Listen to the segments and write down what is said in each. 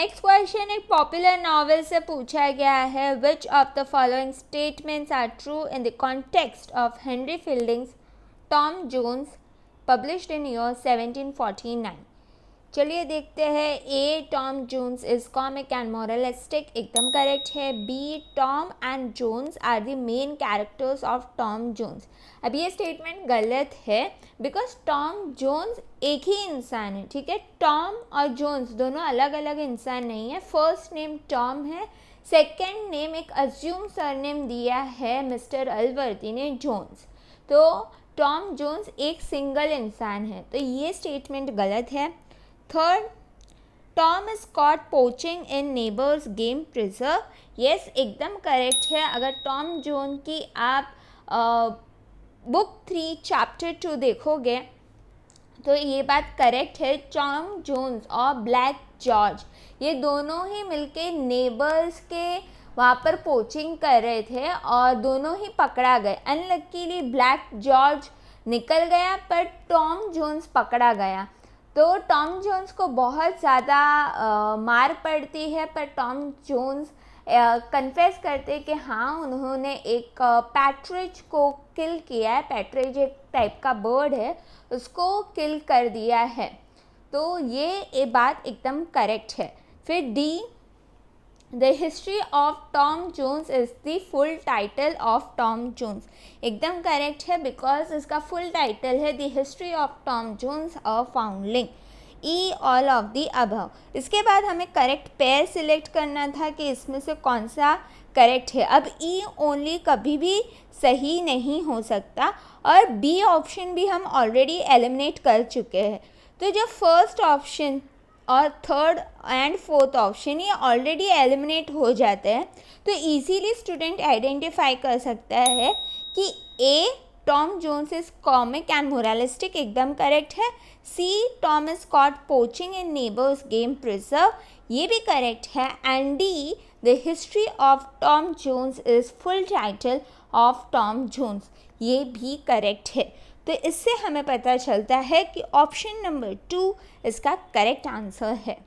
Next question एक popular novel से पूछा गया है, which of the following statements are true in the context of Henry Fielding's Tom Jones published in year 1749। चलिए देखते हैं। A, Tom Jones is comic and moralistic, एकदम correct है। B, Tom and Jones are the main characters of Tom Jones. अब ये statement गलत है because Tom Jones एक ही इंसान है, ठीक है। टॉम और जोन्स दोनों अलग अलग इंसान नहीं है। फर्स्ट नेम टॉम है, सेकेंड नेम एक अज्यूम सरनेम दिया है मिस्टर अलवर्दी ने, जोन्स। तो टॉम जोन्स एक सिंगल इंसान है, तो ये स्टेटमेंट गलत है। Third, Tom is caught poaching in neighbours game preserve, yes एकदम करेक्ट है। अगर टॉम जोन की आप बुक 3 चैप्टर 2 देखोगे तो ये बात करेक्ट है। टॉम जोन्स और ब्लैक जॉर्ज ये दोनों ही मिलके नेबर्स के वहाँ पर पोचिंग कर रहे थे और दोनों ही पकड़ा गए। अनलकीली ब्लैक जॉर्ज निकल गया पर टॉम जोन्स पकड़ा गया। तो टॉम जोन्स को बहुत ज़्यादा मार पड़ती है, पर टॉम जोन्स कन्फेस करते कि हाँ उन्होंने एक पैट्रिज को किल किया है। पैट्रिज एक टाइप का बर्ड है, उसको किल कर दिया है। तो ये बात एकदम करेक्ट है। फिर D, the history of Tom Jones is the full title of Tom Jones, एकदम करेक्ट है बिकॉज इसका फुल टाइटल है the history of Tom Jones a foundling. E, all of the above. इसके बाद हमें करेक्ट पेयर सिलेक्ट करना था कि इसमें से कौन सा करेक्ट है। अब ई ओनली कभी भी सही नहीं हो सकता और बी ऑप्शन भी हम ऑलरेडी एलिमिनेट कर चुके हैं। तो जो फर्स्ट ऑप्शन और थर्ड एंड फोर्थ ऑप्शन ये ऑलरेडी एलिमिनेट हो जाते हैं, तो इजीली स्टूडेंट आइडेंटिफाई कर सकता है कि A, Tom Jones is comic and moralistic, एकदम करेक्ट है। C, Tom is caught poaching in neighbours game preserve, ये भी करेक्ट है। And D, the history of Tom Jones is full title of Tom Jones, ये भी correct है। तो इससे हमें पता चलता है कि ऑप्शन नंबर 2 इसका करेक्ट आंसर है।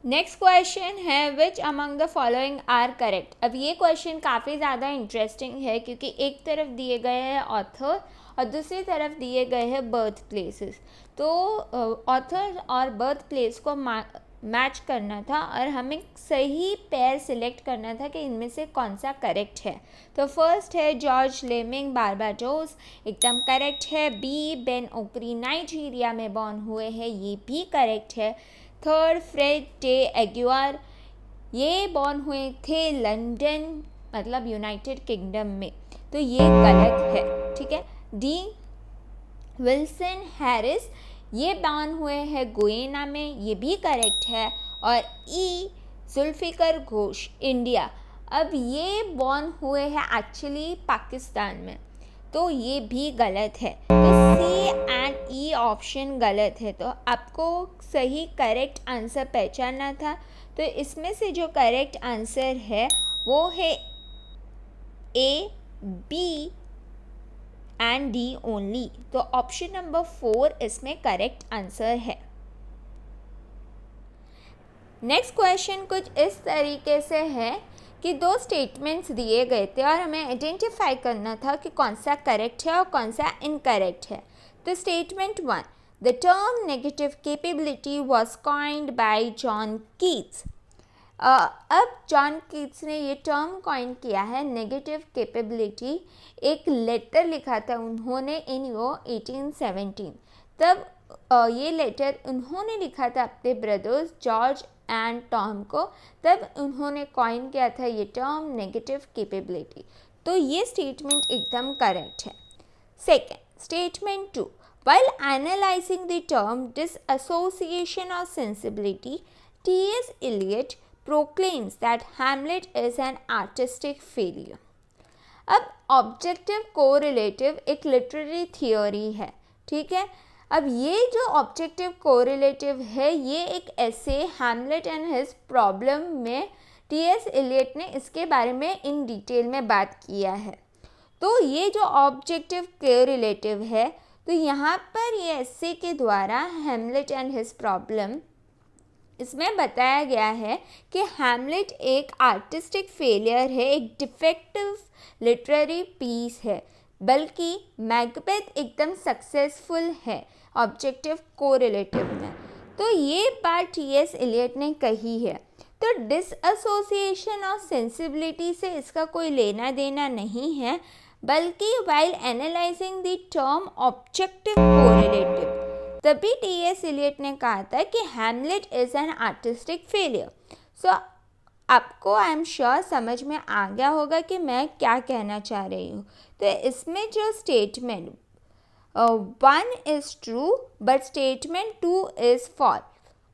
नेक्स्ट क्वेश्चन है, which among the following are correct. अब ये क्वेश्चन काफ़ी ज़्यादा इंटरेस्टिंग है क्योंकि एक तरफ दिए गए हैं ऑथर और दूसरी तरफ दिए गए हैं बर्थ प्लेसेस। तो ऑथर और बर्थ प्लेस को मैच करना था और हमें सही पेयर सिलेक्ट करना था कि इनमें से कौन सा करेक्ट है। तो फर्स्ट है जॉर्ज लेमिंग, बारबाडोस, एकदम करेक्ट है। बी, बेन ओकरी नाइजीरिया में बॉर्न हुए हैं, ये भी करेक्ट है। थर्ड, फ्रेड डे एग्युआर, ये बॉर्न हुए थे लंदन मतलब यूनाइटेड किंगडम में, तो ये गलत है, ठीक है। डी, विल्सन हैरिस, ये बॉर्न हुए हैं गुयेना में, ये भी करेक्ट है। और ई, जुल्फिकर घोष, इंडिया, अब ये बॉर्न हुए हैं एक्चुअली पाकिस्तान में, तो ये भी गलत है। तो सी एंड ई ऑप्शन गलत है। तो आपको सही करेक्ट आंसर पहचानना था। तो इसमें से जो करेक्ट आंसर है वो है A, B and D only. तो ऑप्शन नंबर 4 इसमें करेक्ट आंसर है। नेक्स्ट क्वेश्चन कुछ इस तरीके से है कि 2 स्टेटमेंट्स दिए गए थे और हमें आइडेंटिफाई करना था कि कौन सा करेक्ट है और कौन सा इनकरेक्ट है। तो statement 1, the term negative capability was coined bye John Keats. अब जॉन कीट्स ने ये टर्म कॉइन किया है नेगेटिव कैपेबिलिटी, एक लेटर लिखा था उन्होंने इन ईयर 1817। तब ये लेटर उन्होंने लिखा था अपने ब्रदर्स जॉर्ज एंड टॉम को, तब उन्होंने कॉइन किया था ये टर्म नेगेटिव कैपेबिलिटी। तो ये स्टेटमेंट एकदम करेक्ट है। Second, statement 2, while analyzing the term disassociation or sensibility, T.S. Eliot proclaims that Hamlet is an artistic failure. अब ऑब्जेक्टिव कोरिलेटिव एक लिटरेरी थियोरी है, ठीक है। अब ये जो ऑब्जेक्टिव कोरिलेटिव है ये एक ऐसे हैमलेट एंड हिज प्रॉब्लम में टी.एस. एलियट ने इसके बारे में इन डिटेल में बात किया है। तो ये जो ऑब्जेक्टिव कोरिलेटिव है, तो यहाँ पर ये एसे के द्वारा हैमलेट एंड हिज प्रॉब्लम इसमें बताया गया है कि हैमलेट एक आर्टिस्टिक फेलियर है, एक डिफेक्टिव लिटरेरी पीस है, बल्कि मैकबेथ एकदम सक्सेसफुल है ऑब्जेक्टिव कोरिलेटिव में। तो ये बात टी.एस. इलियट ने कही है। तो डिसएसोसिएशन और सेंसिबिलिटी से इसका कोई लेना देना नहीं है, बल्कि while analysing the term objective correlative, तभी टी.एस. इलियट ने कहा था कि Hamlet is an artistic failure. So आपको आई एम श्योर समझ में आ गया होगा कि मैं क्या कहना चाह रही हूँ। तो इसमें जो statement 1 is true but statement 2 is false,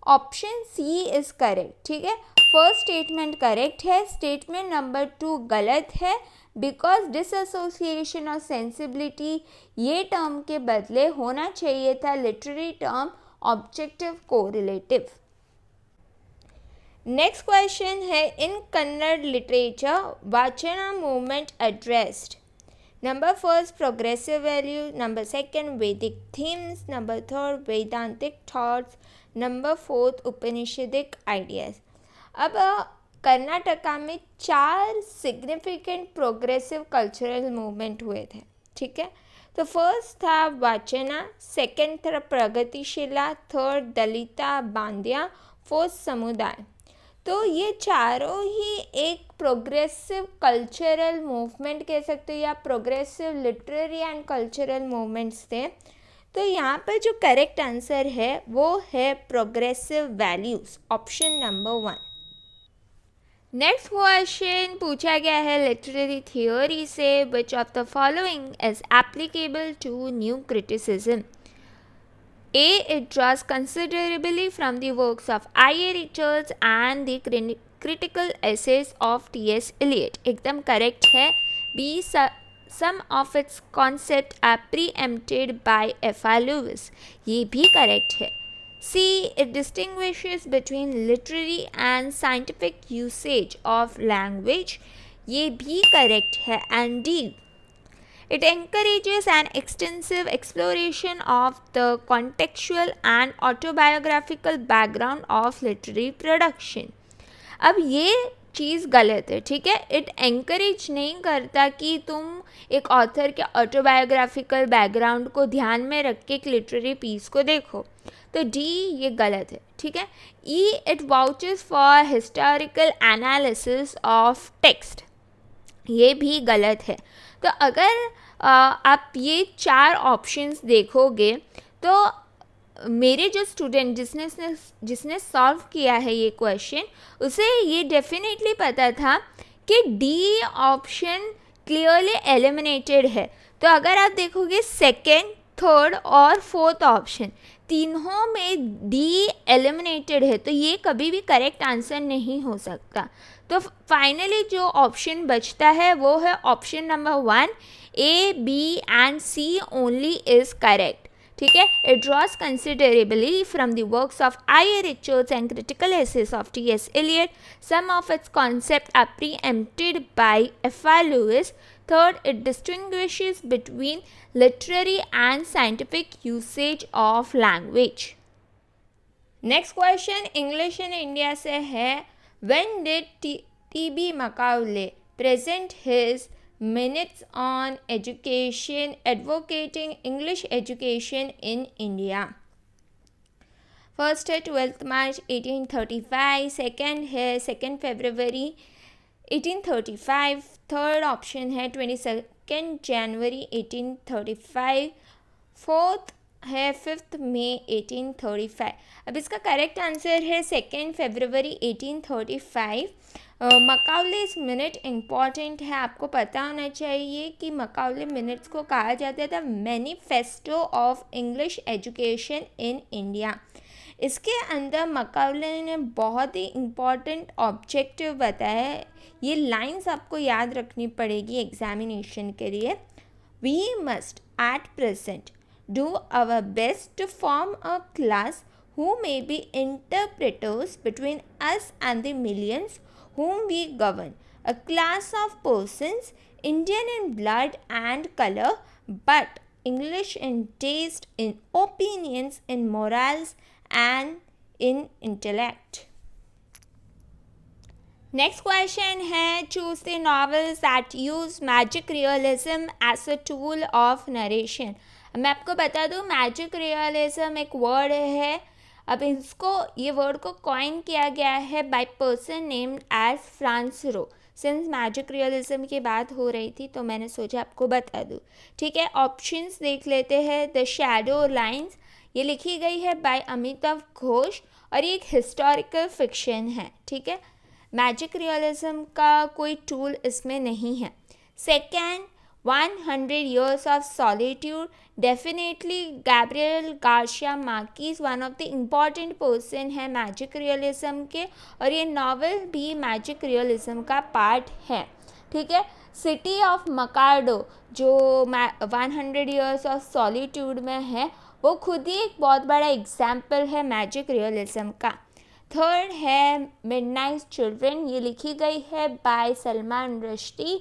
option C is correct. ठीक है, फर्स्ट स्टेटमेंट करेक्ट है, स्टेटमेंट नंबर 2 गलत है, बिकॉज डिसएसोसिएशन और सेंसिबिलिटी ये टर्म के बदले होना चाहिए था literary term objective correlative. Next question है, in Kannada literature Vachana movement addressed. Number first progressive value, number second Vedic themes, number third Vedantic thoughts, number fourth Upanishadic ideas. अब कर्नाटका में 4 सिग्निफिकेंट प्रोग्रेसिव कल्चरल मूवमेंट हुए थे। ठीक है, तो फर्स्ट था वाचना, सेकंड था प्रगतिशीला, थर्ड दलिता बांदिया, फोर्थ समुदाय। तो ये चारों ही एक प्रोग्रेसिव कल्चरल मूवमेंट कह सकते हो या progressive literary and cultural movements थे। तो यहाँ पर जो करेक्ट आंसर है वो है progressive values, option number 1। Next question पूछा गया है लिटरेरी थियोरी से, which of the following is applicable to new criticism. A. It draws considerably from the works of I.A. Richards and the critical essays of T.S. Eliot. एकदम correct है। B. Some of its concepts are preempted by F.R. Lewis. ये भी correct है। C. It distinguishes between literary and scientific usage of language. ये भी correct है। And D. It encourages an extensive exploration of the contextual and autobiographical background of literary production. अब ये चीज़ गलत है। ठीक है, इट एंकरेज नहीं करता कि तुम एक ऑथर के ऑटोबायोग्राफिकल बैकग्राउंड को ध्यान में रख के एक लिटरेरी पीस को देखो। तो डी ये गलत है। ठीक है, E it vouches for historical analysis of text, ये भी गलत है। तो अगर आप ये 4 ऑप्शंस देखोगे तो मेरे जो स्टूडेंट जिसने सॉल्व किया है ये क्वेश्चन, उसे ये डेफिनेटली पता था कि डी ऑप्शन क्लियरली एलिमिनेटेड है। तो अगर आप देखोगे सेकंड, थर्ड और फोर्थ ऑप्शन तीनों में डी एलिमिनेटेड है, तो ये कभी भी करेक्ट आंसर नहीं हो सकता। तो फाइनली जो ऑप्शन बचता है वो है option number 1, A, B and C only is correct. ठीक है, it draws considerably from the works of I.A. Richards and critical essays of T.S. Eliot. Some of its concepts are preempted by F.R. Lewis. Third, it distinguishes between literary and scientific usage of language. Next question English in India से है, when did T.B. Macaulay present his minutes on education advocating English education in India? First है 12 मार्च 1835, second है 2 फरवरी 1835, third option है 22 जनवरी 1835, fourth है 5 मई 1835। अब इसका correct answer है 2 फरवरी 1835। मकाउलेस minute important है, आपको पता होना चाहिए कि मकाउले मिनट्स को कहा जाता था manifesto of English education in India. इसके अंदर मकाउले ने बहुत ही इम्पॉर्टेंट ऑब्जेक्टिव बताया है। ये लाइंस आपको याद रखनी पड़ेगी एग्जामिनेशन के लिए। We must at present do our best to form a class who may be interpreters between us and the millions whom we govern, a class of persons Indian in blood and color, but English in taste, in opinions, in morals and in intellect. Next question है choose the novels that use magic realism as a tool of narration. मैं आपको बता दूं magic realism एक word है. अब ये word को कॉइन किया गया है by person named as Franz Roh. Since magic realism की बात हो रही थी तो मैंने सोचा आपको बता दूं. ठीक है, ऑप्शंस देख लेते हैं. द शैडो लाइन्स, ये लिखी गई है बाय अमिताव घोष और ये एक हिस्टोरिकल फिक्शन है. ठीक है, मैजिक रियलिज्म का कोई टूल इसमें नहीं है. Second, 100 years of solitude, definitely Gabriel Garcia Marquez one of the important person है मैजिक रियलिज्म के, और ये नॉवेल भी मैजिक रियलिज्म का पार्ट है. ठीक है, सिटी ऑफ मकार्डो जो 100 years of solitude में है वो खुद ही एक बहुत बड़ा एग्जाम्पल है मैजिक रियलिज्म का. थर्ड है मिडनाइट चिल्ड्रन, ये लिखी गई है बाय सलमान रश्दी.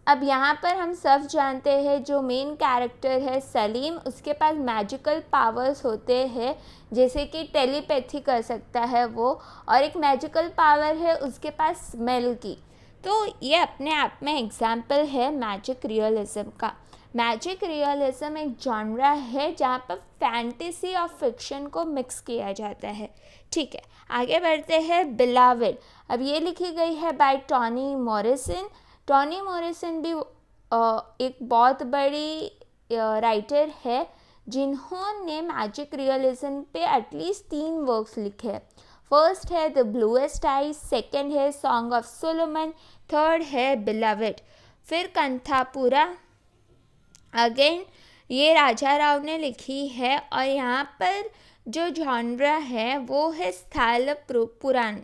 अब यहाँ पर हम सब जानते हैं जो मेन कैरेक्टर है सलीम, उसके पास मैजिकल पावर्स होते हैं जैसे कि टेलीपैथी कर सकता है वो, और एक मैजिकल पावर है उसके पास स्मेल की. तो ये अपने आप में एग्जाम्पल है मैजिक रियलिज्म का. मैजिक रियलिज्म एक जॉनरा है जहाँ पर फैंटेसी और फिक्शन को मिक्स किया जाता है. ठीक है, आगे बढ़ते हैं. बिलावेड, अब ये लिखी गई है by Toni Morrison. Toni Morrison भी एक बहुत बड़ी राइटर है जिन्होंने मैजिक रियलिज्म पे एटलीस्ट 3 वर्क्स लिखे हैं. फर्स्ट है द ब्लूएस्ट आइज, सेकेंड है सॉन्ग ऑफ सोलोमन, थर्ड है बिलावेड. फिर कंथापुरा अगेन ये राजा राव ने लिखी है और यहाँ पर जो जॉनरा है वो है स्थल पुराण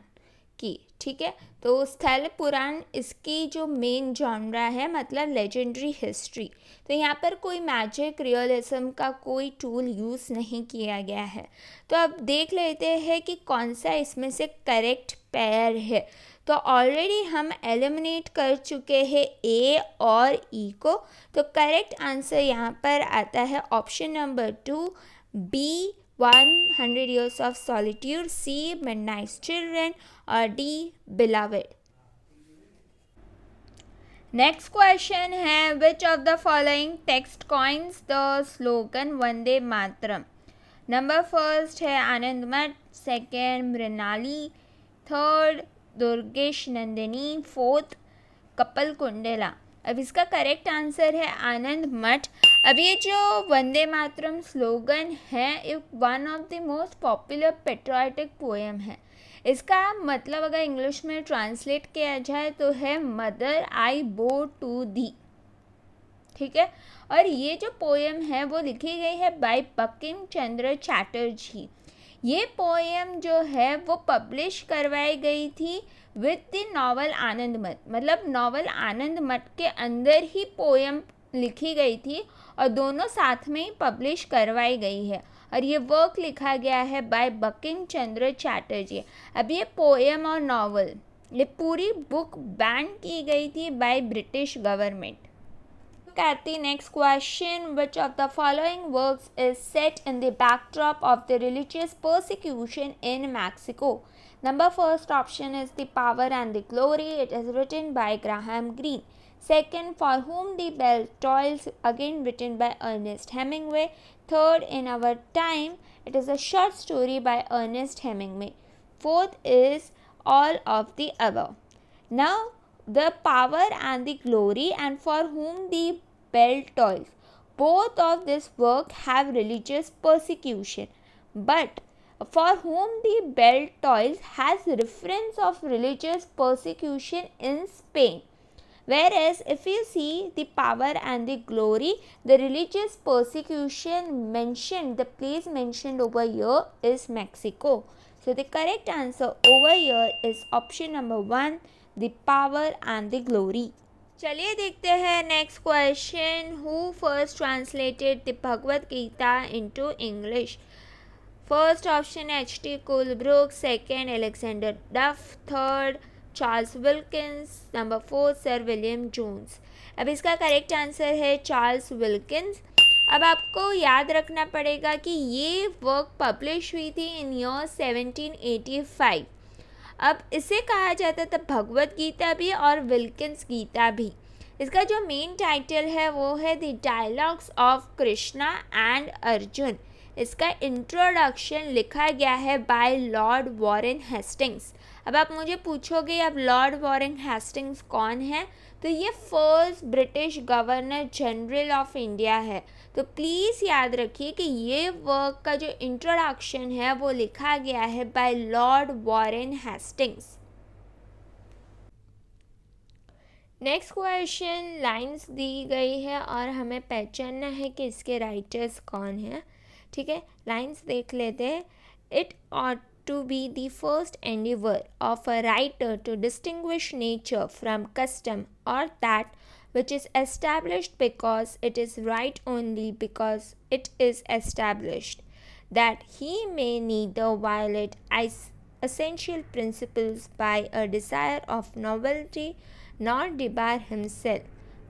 की. ठीक है, तो स्थल पुराण इसकी जो मेन जॉनरा है, मतलब लेजेंडरी हिस्ट्री. तो यहाँ पर कोई मैजिक रियलिज्म का कोई टूल यूज़ नहीं किया गया है. तो अब देख लेते हैं कि कौन सा इसमें से करेक्ट पेयर है. तो ऑलरेडी हम एलिमिनेट कर चुके हैं ए और ई को. तो करेक्ट आंसर यहाँ पर आता है option number 2, B 100 years of solitude, C midnight children और D beloved. नेक्स्ट क्वेश्चन है which of the following text coins the slogan Vande Mataram. Number first है Anand Math, second Mrinali, third Durgesh Nandini, fourth Kapil Kundela. अब इसका करेक्ट आंसर है आनंद मठ. अब ये जो वंदे मातरम स्लोगन है एक one of the most popular patriotic poem है. इसका मतलब अगर इंग्लिश में ट्रांसलेट किया जाए तो है मदर आई बो टू दी. ठीक है, और ये जो पोएम है वो लिखी गई है बाय बंकिम चंद्र चैटर्जी. ये पोएम जो है वो पब्लिश करवाई गई थी विद द नॉवल आनंद मठ. मतलब नॉवल आनंद मठ के अंदर ही पोएम लिखी गई थी और दोनों साथ में ही पब्लिश करवाई गई है. और ये वर्क लिखा गया है बाय बंकिम चंद्र चैटर्जी. अब ये पोएम और नॉवल ये पूरी बुक बैन की गई थी by British government. At the next question, which of the following works is set in the backdrop of the religious persecution in Mexico? Number first option is The Power and the Glory. It is written by Graham Greene. Second, For Whom the Bell Tolls, again written by Ernest Hemingway. Third, In Our Time. It is a short story by Ernest Hemingway. Fourth is All of the Above. Now, The Power and the Glory and For Whom the Bell Tolls, both of this work have religious persecution, but For Whom the Bell Tolls has reference of religious persecution in Spain, whereas if you see The Power and the Glory, the religious persecution mentioned, the place mentioned over here is Mexico. So the correct answer over here is option number 1, The Power and the Glory. चलिए देखते हैं next question. Who first translated the Bhagavad Gita into English? First option H.T. Colebrooke, second Alexander Duff, third Charles Wilkins, number 4 sir William Jones. अब इसका correct answer है Charles Wilkins. अब आपको याद रखना पड़ेगा कि ये वर्क पब्लिश हुई थी इन ईयर 1785। अब इसे कहा जाता था भगवत गीता भी और विल्किंस गीता भी। इसका जो मेन टाइटल है वो है the dialogues of Krishna and Arjun. इसका इंट्रोडक्शन लिखा गया है बाय लॉर्ड वॉरेन हेस्टिंग्स। अब आप मुझे पूछोगे अब लॉर्ड वॉरेन हेस्टिंग्स कौन है, तो ये first British governor general of India है। तो प्लीज़ याद रखिए कि ये वर्क का जो इंट्रोडक्शन है वो लिखा गया है by lord Warren Hastings. Next question, lines दी गई है और हमें पहचानना है कि इसके राइटर्स कौन हैं। ठीक है, लाइंस देख लेते हैं। It ought to be the first endeavor of a writer to distinguish nature from custom, or that which is established because it is right only because it is established, that he may neither violate essential principles by a desire of novelty nor debar himself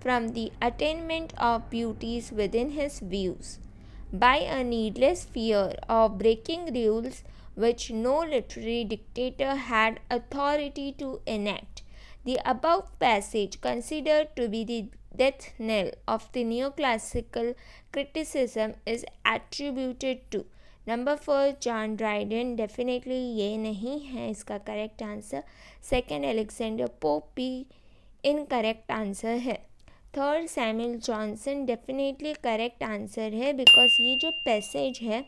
from the attainment of beauties within his views by a needless fear of breaking rules which no literary dictator had authority to enact. The above passage, considered to be the death knell of the neoclassical criticism, is attributed to number 4 John Dryden. Definitely ये नहीं है इसका correct answer. Second Alexander pope भी incorrect answer है। Third Samuel Johnson definitely correct answer है because ये जो passage है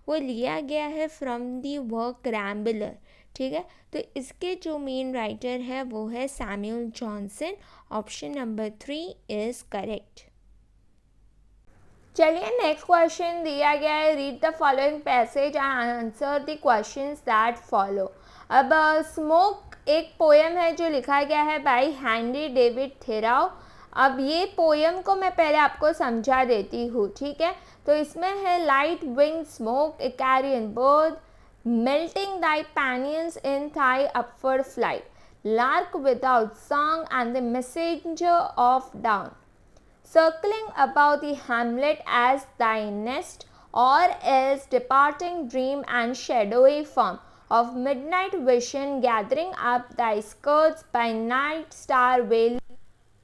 वो लिया गया है फ्रॉम दी वर्क रैम्बलर। ठीक है, तो इसके जो मेन राइटर है वो है Samuel Johnson. Option number 3 is correct. चलिए नेक्स्ट क्वेश्चन दिया गया है, read the following passage and answer the questions that follow. अब स्मोक एक पोएम है जो लिखा गया है बाय हेनरी डेविड थोराउ। अब ये पोएम को मैं पहले आपको समझा देती हूँ। ठीक है, तो इसमें है light wing smoke Icarian bird melting thy pinions in thy upward flight, lark without song and the messenger of dawn, circling about the hamlet as thy nest, or else departing dream and shadowy form of midnight vision, gathering up thy skirts by night star veil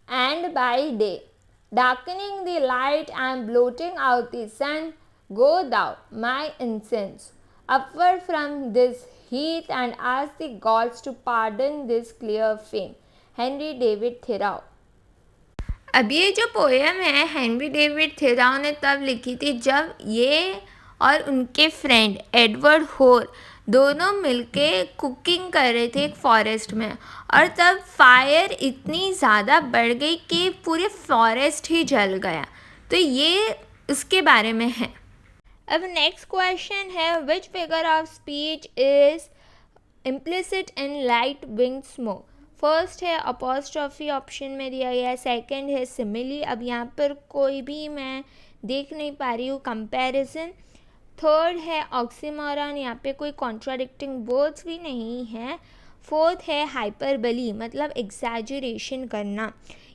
and by day, darkening the light and blotting out the sun. Go thou, my incense, upward from this heath and ask the gods to pardon this clear fame. Henry David Thoreau. अब ये जो poem है Henry David थोराउ ने तब लिखी थी जब ये और उनके फ्रेंड एडवर्ड होर दोनों मिलके कुकिंग कर रहे थे एक फॉरेस्ट में, और तब फायर इतनी ज़्यादा बढ़ गई कि पूरे फॉरेस्ट ही जल गया। तो ये उसके बारे में है। अब नेक्स्ट क्वेश्चन है, which figure of speech is implicit in light wing smoke. First है अपॉस्ट्रॉफी, ऑप्शन में दिया गया है। सेकंड है सिमिली, अब यहाँ पर कोई भी मैं देख नहीं पा रही हूँ कंपैरिजन। थर्ड है ऑक्सीमोरन, यहाँ पे कोई कॉन्ट्राडिक्टिंग वर्ड्स भी नहीं है। फोर्थ है हाइपरबली, मतलब एग्जैजरेशन करना,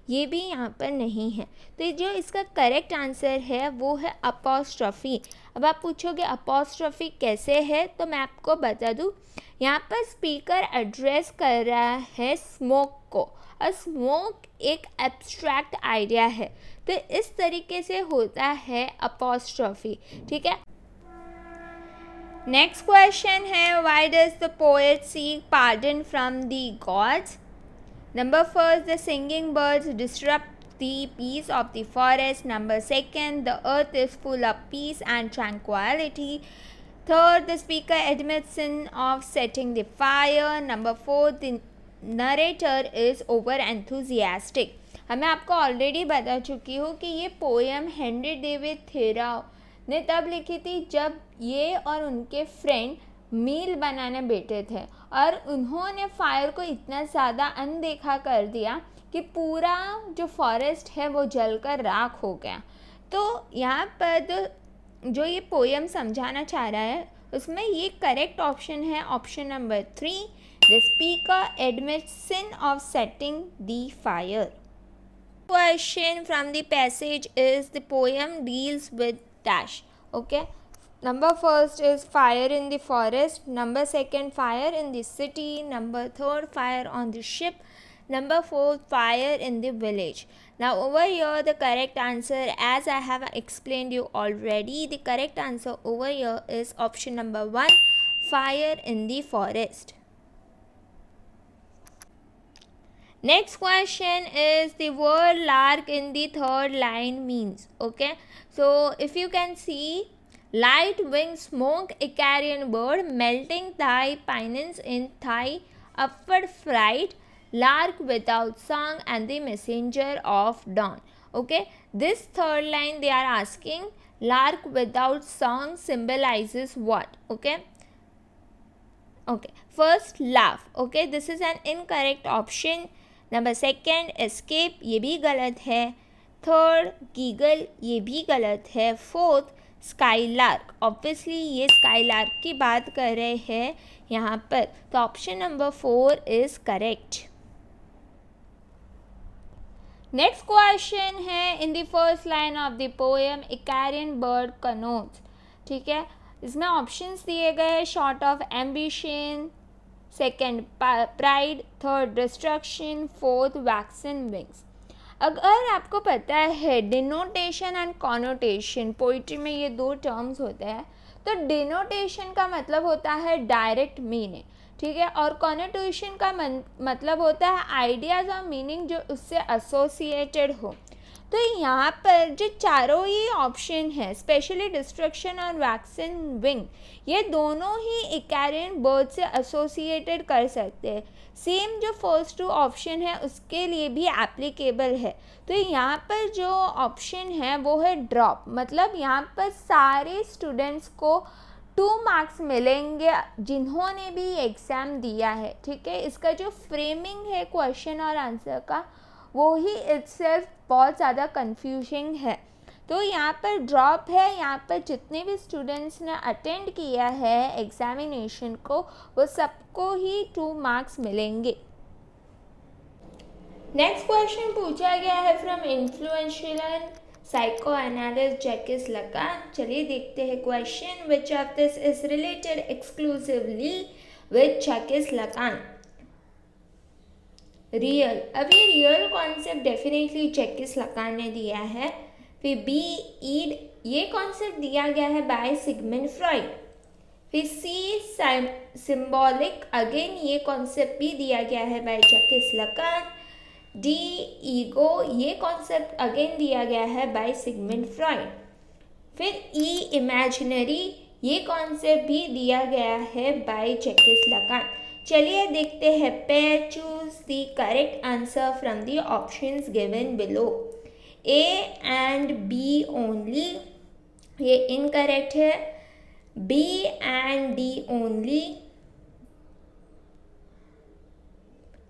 ये भी यहाँ पर नहीं है। तो जो इसका करेक्ट आंसर है वो है अपॉस्ट्रॉफी। अब आप पूछोगे अपॉस्ट्रॉफी कैसे है, तो मैं आपको बता दूँ। यहाँ पर स्पीकर एड्रेस कर रहा है स्मोक को, और स्मोक एक एब्स्ट्रैक्ट आइडिया है, तो इस तरीके से होता है अपॉस्ट्रॉफी। ठीक है, नेक्स्ट क्वेश्चन है, why does the poet seek pardon from the gods. Number 1, the singing birds disrupt the peace of the forest. Number 2, the earth is full of peace and tranquility. Third, the speaker admits sin of setting the fire. Number 4, the narrator is over enthusiastic. मैं आपको already बता चुकी हूँ कि ये poem Henry David थोराउ ने तब लिखी थी जब ये और उनके फ्रेंड मील बनाने बैठे थे, और उन्होंने फायर को इतना ज़्यादा अनदेखा कर दिया कि पूरा जो फॉरेस्ट है वो जलकर राख हो गया। तो यहाँ पर जो ये पोएम समझाना चाह रहा है उसमें ये करेक्ट ऑप्शन है option number 3, the speaker admits sin of setting the fire. question from the passage is the poem deals with dash. Okay. Number first is fire in the forest. Number second, fire in the city. Number third, fire on the ship. Number four, fire in the village. Now over here the correct answer, as I have explained you already, the correct answer over here is option number 1, fire in the forest. Next question is the word lark in the third line means. Okay, so if you can see, light winged smoke Icarian bird, melting thigh pinions in thigh, upward fright, lark without song, and the messenger of dawn. Okay, this third line they are asking, lark without song symbolizes what? Okay, first laugh. Okay, this is an incorrect option. Number second escape, ये भी गलत है. Third गीगल, ये भी गलत है. Fourth skylark, obviously ये skylark की बात कर रहे हैं यहाँ पर, तो option number 4 is correct. Next question है, in the first line of the poem Icarian bird connotes. ठीक है, इसमें ऑप्शंस दिए गए हैं, short of ambition, second pride, third destruction, fourth waxen wings. अगर आपको पता है डिनोटेशन एंड कॉनोटेशन, पोइट्री में ये दो टर्म्स होते हैं, तो डिनोटेशन का मतलब होता है डायरेक्ट मीनिंग. ठीक है, और कॉनोटेशन का मतलब होता है आइडियाज और मीनिंग जो उससे एसोसिएटेड हो. तो यहाँ पर जो चारों ही ऑप्शन है, स्पेशली डिस्ट्रक्शन और वैक्सन विंग, ये दोनों ही इकारियन बर्ड से एसोसिएटेड कर सकते हैं. सेम जो फर्स्ट 2 ऑप्शन है उसके लिए भी एप्लीकेबल है. तो यहाँ पर जो ऑप्शन है वो है ड्रॉप, मतलब यहाँ पर सारे स्टूडेंट्स को 2 मार्क्स मिलेंगे जिन्होंने भी एग्ज़ाम दिया है. ठीक है, इसका जो फ्रेमिंग है क्वेश्चन और आंसर का, वो ही इटसेल्फ बहुत ज़्यादा कंफ्यूजिंग है. तो यहाँ पर ड्रॉप है. यहाँ पर जितने भी स्टूडेंट्स ने अटेंड किया है एग्जामिनेशन को, वो सबको ही 2 मार्क्स मिलेंगे. नेक्स्ट क्वेश्चन पूछा गया है from influential psycho analyst Jacques Lacan. चलिए देखते हैं question. Which of this is related exclusively with Jacques Lacan? Real. अब ये real concept definitely Jacques Lacan ने दिया है. फिर बी ईड, ये कॉन्सेप्ट दिया गया है बाय सिगमंड फ्रॉइड. फिर सी सिंबॉलिक, अगेन ये कॉन्सेप्ट भी दिया गया है by Jacques Lacan. D ego, ये कॉन्सेप्ट अगेन दिया गया है बाय सिगमंड फ्रॉइड. फिर ई इमेजिनरी, ये कॉन्सेप्ट भी दिया गया है बाय जैकिस लकान. चलिए देखते हैं. Pair choose the correct answer from the options given below. A and B only, ये इनकरेक्ट है. B and D only,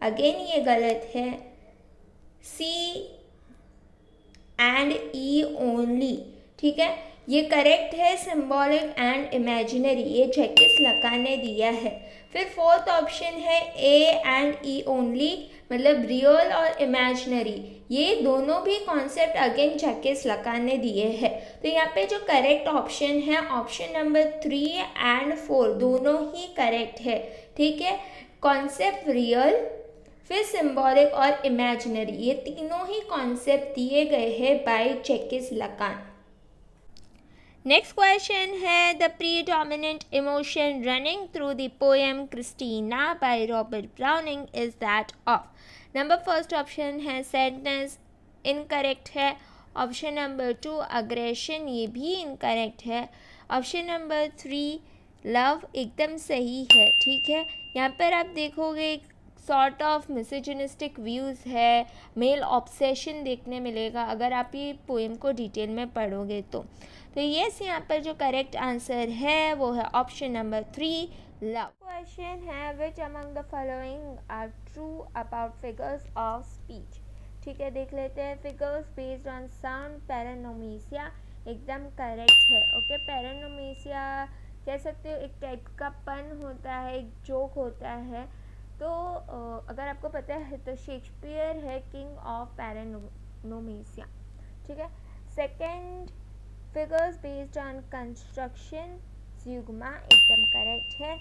again ये गलत है. सी एंड ई ओनली, ठीक है, ये करेक्ट है. सिंबॉलिक एंड इमेजिनरी, ये जैकिस लकान ने दिया है. फिर फोर्थ ऑप्शन है ए एंड ई ओनली, मतलब रियल और इमेजिनरी, ये दोनों भी कॉन्सेप्ट अगेन जैकिस लकान ने दिए हैं. तो यहाँ पे जो करेक्ट ऑप्शन है ऑप्शन नंबर 3 एंड 4 दोनों ही करेक्ट है. ठीक है, कॉन्सेप्ट रियल, फिर सिंबॉलिक और इमेजिनरी, ये तीनों ही कॉन्सेप्ट दिए गए हैं by Jacques Lacan. Next question है, the predominant emotion running through the poem Cristina by Robert Browning is that of. Number first option है सैडनेस, इनकरेक्ट है. ऑप्शन नंबर 2 अग्रेशन, ये भी इनकरेक्ट है. ऑप्शन नंबर 3 लव एकदम सही है. ठीक है, यहाँ पर आप देखोगे सॉर्ट ऑफ मिसोजिनिस्टिक व्यूज़ है, मेल ऑब्सेशन देखने मिलेगा अगर आप ये पोएम को डिटेल में पढ़ोगे तो. येस, यहाँ पर जो करेक्ट आंसर है वो है ऑप्शन नंबर 3 लव. क्वेश्चन है, which among the following are true about figures of speech. ठीक है, देख लेते हैं. Figures based on sound, paronomasia एकदम करेक्ट है. ओके, पैरानोमेसिया कह सकते हो एक टाइप का पन होता है, एक जोक होता है. तो अगर आपको पता है तो शेक्सपियर है किंग ऑफ एग्नोमेसिया, ठीक है। Second, figures based on construction, zeugma एकदम करेक्ट है।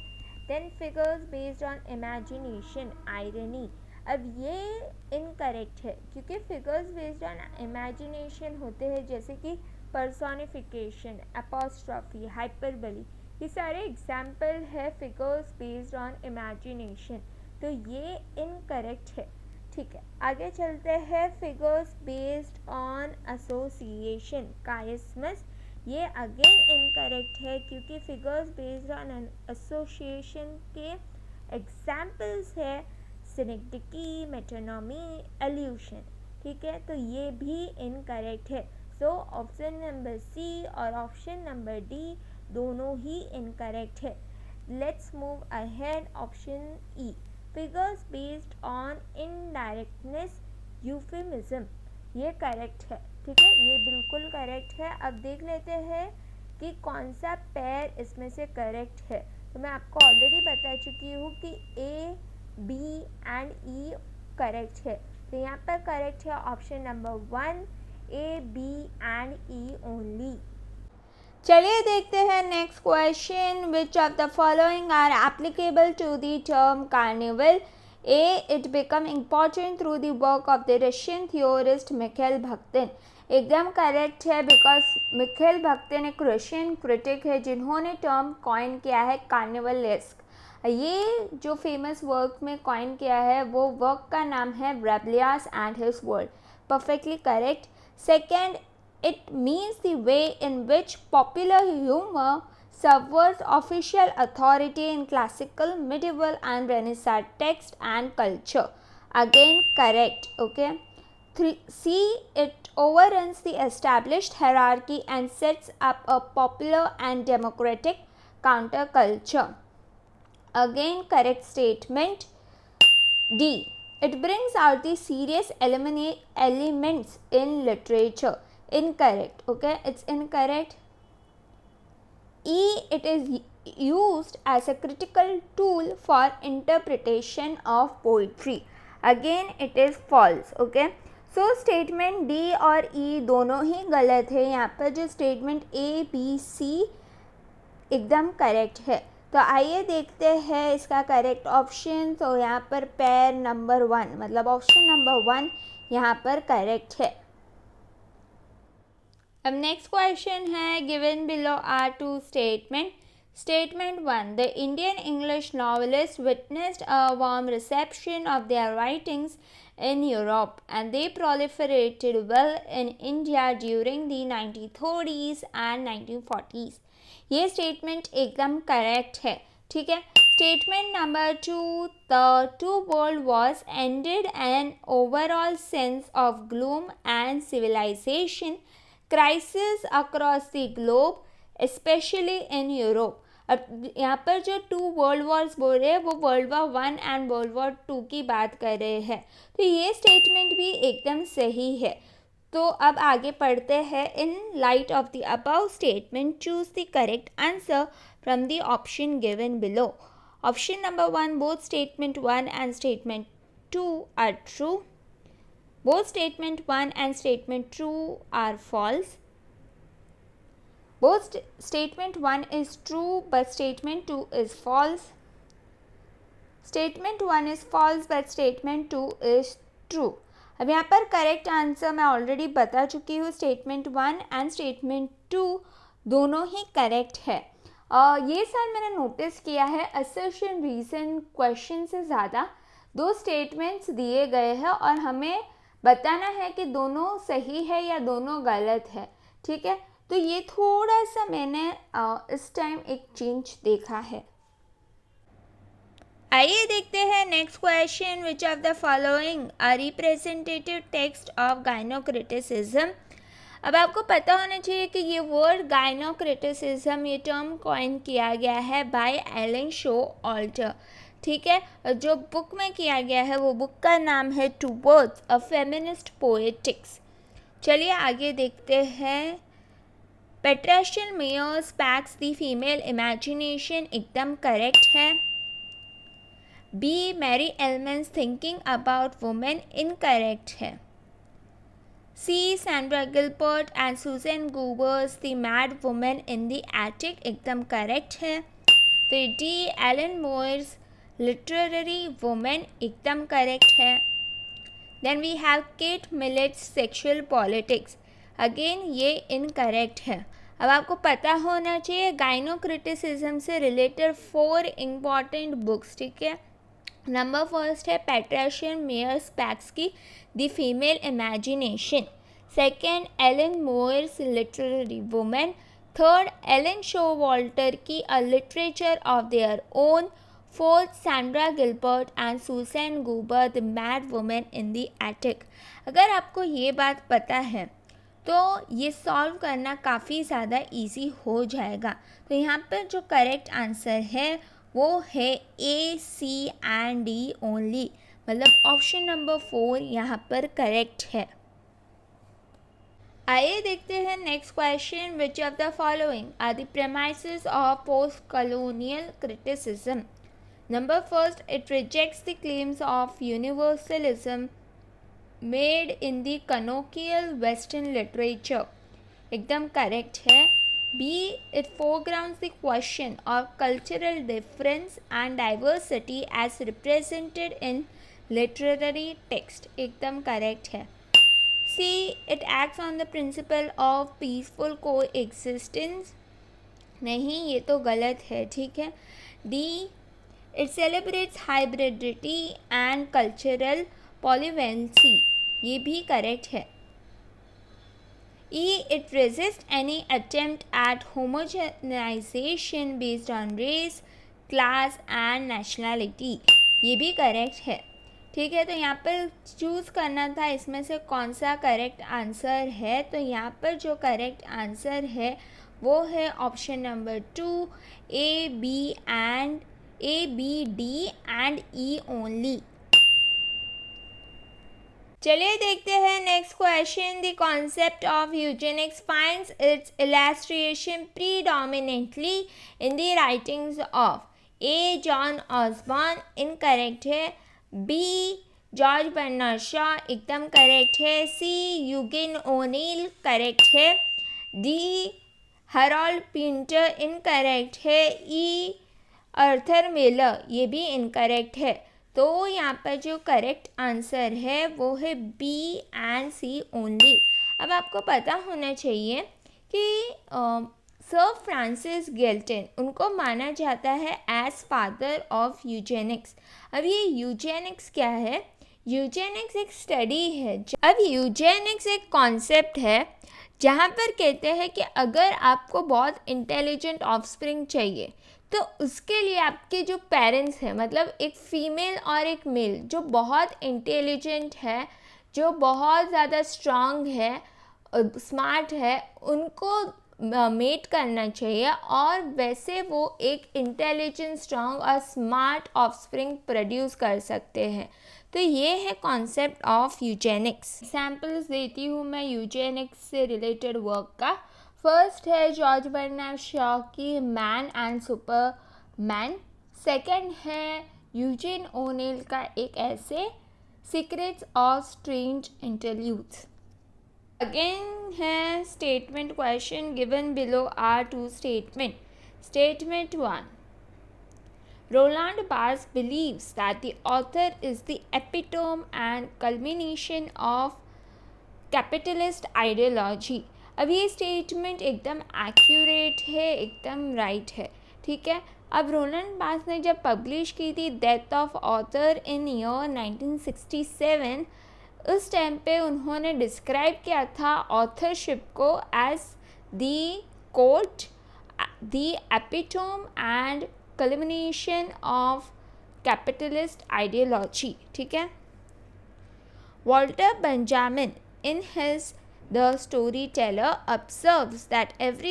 Then figures based on imagination, irony, अब ये इनकरेक्ट है क्योंकि फिगर्स बेस्ड ऑन इमेजिनेशन होते हैं जैसे कि पर्सोनिफिकेशन, एपोस्ट्रॉफी, हाइपरबली, ये सारे एग्जाम्पल है फिगर्स बेस्ड ऑन इमेजिनेशन, तो ये इनकरेक्ट है, ठीक है। आगे चलते हैं, फिगर्स बेस्ड ऑन एसोसिएशन, कायस्मस, ये अगेन इनकरेक्ट है क्योंकि फिगर्स बेस्ड ऑन एसोसिएशन के एग्जाम्पल्स है सिनेक्टिकी, मेटोनॉमी, एल्यूशन, ठीक है, तो ये भी इनकरेक्ट है। सो ऑप्शन नंबर सी और ऑप्शन नंबर डी दोनों ही इनकरेक्ट है। Let's move ahead, option E, figures based on indirectness, euphemism, ये करेक्ट है, ठीक है, ये बिल्कुल करेक्ट है। अब देख लेते हैं कि कौन सा पेयर इसमें से करेक्ट है। तो मैं आपको ऑलरेडी बता चुकी हूँ कि A, B and E correct है, तो यहाँ पर करेक्ट है option number 1, A, B and E only. चलिए देखते हैं next question, which of the following are applicable to the term carnival. A, it become important through the work of the Russian theorist Mikhail Bakhtin, एकदम correct है because Mikhail बाखतिन एक Russian critic है जिन्होंने term coin किया है कार्निवलेस्क। ये जो famous work में कॉइन किया है वो वर्क का नाम है Rabelais and his world, perfectly correct. Second, it means the way in which popular humor subverts official authority in classical, medieval and Renaissance text and culture, again correct, okay. C, it overruns the established hierarchy and sets up a popular and democratic counterculture, again correct statement. D, it brings out the serious elements in literature, incorrect, okay, it's incorrect. E, it is used as a critical tool for interpretation of poetry, again it is false, okay. So statement D और E दोनों ही गलत है, यहाँ पर जो statement A, B, C एकदम correct है। तो आइए देखते हैं इसका करेक्ट ऑप्शन। तो यहाँ पर पेयर नंबर 1 मतलब ऑप्शन नंबर 1 यहाँ पर करेक्ट है। अब नेक्स्ट क्वेश्चन है, given below are two statement. Statement 1, the Indian English novelists witnessed a warm reception of their writings in Europe and they proliferated well in India during the 1930s and 1940s. ये statement एकदम correct है, ठीक है। Statement number 2, the two world wars ended an overall sense of gloom and civilization crisis across the globe, specially in Europe. अब यहाँ पर जो 2 world Wars बोल रहे हैं वो world war 1 and world war 2 की बात कर रहे हैं, तो ये स्टेटमेंट भी एकदम सही है। तो अब आगे पढ़ते हैं, in light of the above statement choose the correct answer from the option given below. Option number 1, both statement 1 and statement 2 are true, both statement 1 and statement 2 are false. Both statement 1 is true but statement 2 is false. Statement 1 is false but statement 2 is true. अब यहाँ पर correct answer मैं already बता चुकी हूँ, statement 1 and statement 2 दोनों ही correct है। ये साल मैंने नोटिस किया है असर्शन रीजन क्वेश्चन से ज़्यादा 2 स्टेटमेंट्स दिए गए हैं और हमें बताना है कि दोनों सही है या दोनों गलत है, ठीक है। तो ये थोड़ा सा मैंने इस टाइम एक चेंज देखा है। आइए देखते हैं next question, which of the following are representative text of gynocriticism. अब आपको पता होना चाहिए कि ये वर्ड गाइनोक्रिटिसिज्म ये टर्म कॉइन किया गया है बाय एलन शो ऑल्टर, ठीक है। जो बुक में किया गया है वो बुक का नाम है टुवर्ड्स अ फेमिनिस्ट पोएटिक्स। चलिए आगे देखते हैं, Patricia Meyers Spacks the female imagination एकदम करेक्ट है। B, Mary Ellmann's thinking about women incorrect है। C Sandra Gilbert and Susan Gubar's the mad women in the attic, एकदम करेक्ट है। फिर D Ellen Moers literary women, एकदम correct है। Then we have Kate Millett's sexual politics, again ये incorrect है। अब आपको पता होना चाहिए गाइनोक्रिटिसिज्म से रिलेटेड 4 इम्पॉर्टेंट बुक्स, ठीक है। नंबर फर्स्ट है पैट्रिशिया मेयर स्पैक्स की the female imagination. Second Ellen Moers literary women. Third Elaine Showalter की a literature of their own. Fourth Sandra Gilbert and Susan Gubar the mad women in the attic. अगर आपको ये बात पता है तो ये सॉल्व करना काफ़ी ज़्यादा इजी हो जाएगा। तो यहाँ पर जो करेक्ट आंसर है वो है A, C and D only, मतलब ऑप्शन नंबर 4 यहाँ पर करेक्ट है। आइए देखते हैं next question. Which of the following are the premises of post colonial criticism. Number first, it rejects the claims of universalism made in the canonical western literature, एकदम correct है। B, it foregrounds the question of cultural difference and diversity as represented in literary text, एकदम correct है। C, it acts on the principle of peaceful coexistence, नहीं ये तो गलत है, ठीक है। D, it celebrates hybridity and cultural polyvalency, ये भी करेक्ट है। E, it resists any attempt at homogenization based on race, class and nationality, ये भी करेक्ट है, ठीक है। तो यहाँ पर चूज़ करना था इसमें से कौन सा करेक्ट आंसर है, तो यहाँ पर जो करेक्ट आंसर है वो है option number 2, A, B, D and E only. चलिए देखते हैं next question. The concept of eugenics finds its illustration predominantly in the writings of A, John Osborne, incorrect है। बी, जॉर्ज बर्नार्ड शॉ, एकदम correct है। C, Eugene O'Neill, correct है। D, Harold Pinter, incorrect है। E, Arthur Miller, ये भी incorrect है। तो यहाँ पर जो करेक्ट आंसर है वो है बी एंड सी ओनली। अब आपको पता होना चाहिए कि सर फ्रांसिस गेल्टन, उनको माना जाता है एज फादर ऑफ यूजेनिक्स। अब ये यूजेनिक्स क्या है? यूजेनिक्स एक स्टडी है। अब यूजेनिक्स एक कॉन्सेप्ट है जहाँ पर कहते हैं कि अगर आपको बहुत इंटेलिजेंट ऑफस्प्रिंग चाहिए तो उसके लिए आपके जो पेरेंट्स हैं, मतलब एक फ़ीमेल और एक मेल जो बहुत इंटेलिजेंट है, जो बहुत ज़्यादा स्ट्रांग है, स्मार्ट है, उनको मेट करना चाहिए और वैसे वो एक इंटेलिजेंट, स्ट्रांग और स्मार्ट ऑफस्प्रिंग प्रोड्यूस कर सकते हैं। तो ये है कॉन्सेप्ट ऑफ यूजेनिक्स। एग्जाम्पल्स देती हूँ मैं यूजेनिक्स से रिलेटेड वर्क का। फर्स्ट है जॉर्ज बर्नार्ड शॉ की मैन एंड सुपरमैन। सेकंड है यूजिन ओनेल का एक ऐसे secrets of strange interludes. Again है statement question given below are two statement. Statement 1. Roland Barthes believes that the author is the epitome and culmination of capitalist ideology. अब ये statement एकदम accurate है, एकदम right है, ठीक है। अब रोलैंड बार्थ्स ने जब पब्लिश की थी death of author in year 1967, उस टाइम पे उन्होंने डिस्क्राइब किया था ऑथरशिप को as the quote, the epitome and culmination of capitalist ideology, ठीक है। Walter Benjamin in his The storyteller observes that every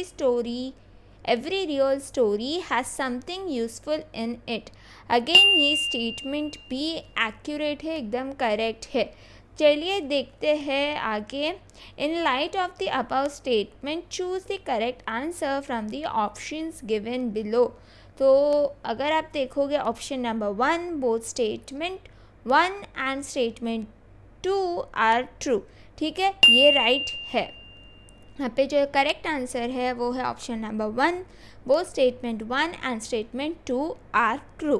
real story has something useful in it. Again ये statement भी accurate है, एकदम correct है। चलिए देखते हैं आगे। In light of the above statement, choose the correct answer from the options given below. तो अगर आप देखोगे option number 1, both statement 1 and statement 2 are true, ठीक है, ये राइट है। यहाँ पे जो करेक्ट आंसर है वो है option number 1। Both statement 1 and statement 2 are true.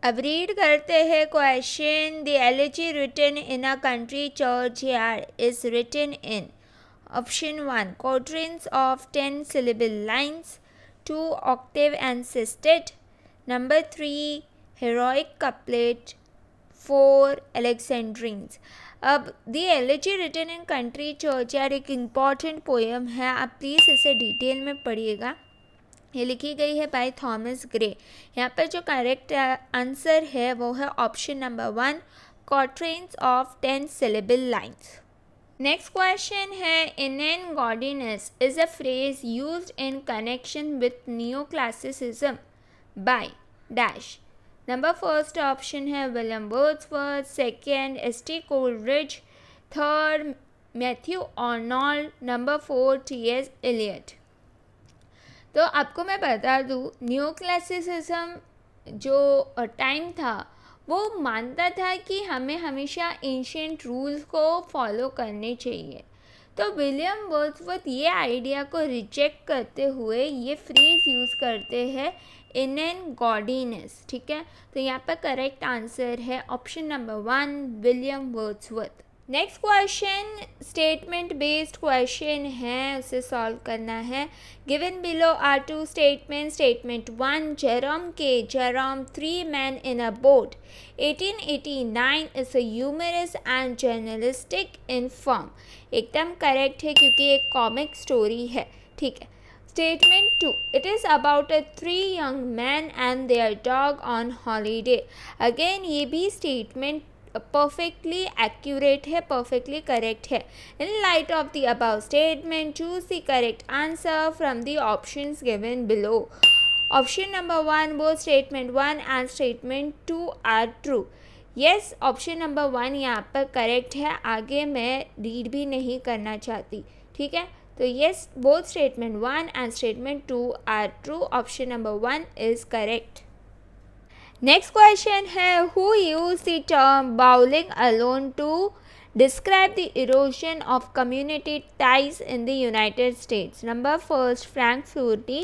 अब रीड करते हैं question. The elegy written in a country churchyard is written in option 1 quatrains of 10 syllable lines, 2 octave and sestet, number 3 heroic couplet, 4 alexandrines। अब the elegy written in country churchyard एक important poem है, आप please इसे detail में पढ़िएगा। ये लिखी गई है बाय थॉमस ग्रे। यहाँ पर जो करेक्ट आंसर है वो है option number 1 quatrains of 10 syllable lines। Next question है inane godliness is a phrase used in connection with new classicism by dash. Number first option है William Wordsworth, second S T. Coleridge, third Matthew Arnold, number 4 T S. Eliot. तो आपको मैं बता दूँ, new classicism जो time था वो मानता था कि हमें हमेशा एंशिएंट रूल्स को फॉलो करने चाहिए। तो विलियम वर्ड्सवर्थ ये आइडिया को रिजेक्ट करते हुए ये फ्रेज यूज़ करते हैं इनेन गॉडिनेस। ठीक है, तो यहाँ पर करेक्ट आंसर है option number 1 William Wordsworth. Next question statement based question है, उसे सॉल्व करना है। Given below are two statement. Statement 1 Jerome 3 men in a boat 1889 is a humorous and journalistic in form। एकदम करेक्ट है क्योंकि एक comic story है। ठीक है। Statement 2 it is about a 3 young men and their dog on holiday। Again ये भी statement perfectly accurate है, perfectly correct है। In light of the above statement, choose the correct answer from the options given below। Option number 1 both statement 1 and statement 2 are true। yes, option number 1 यहाँ पर correct है, आगे मैं read भी नहीं करना चाहती। ठीक है, तो yes, both statement 1 and statement 2 are true। option number 1 is correct। Next question है who use the term bowling alone to describe the erosion of community ties in the United States. Number first Frankfurter,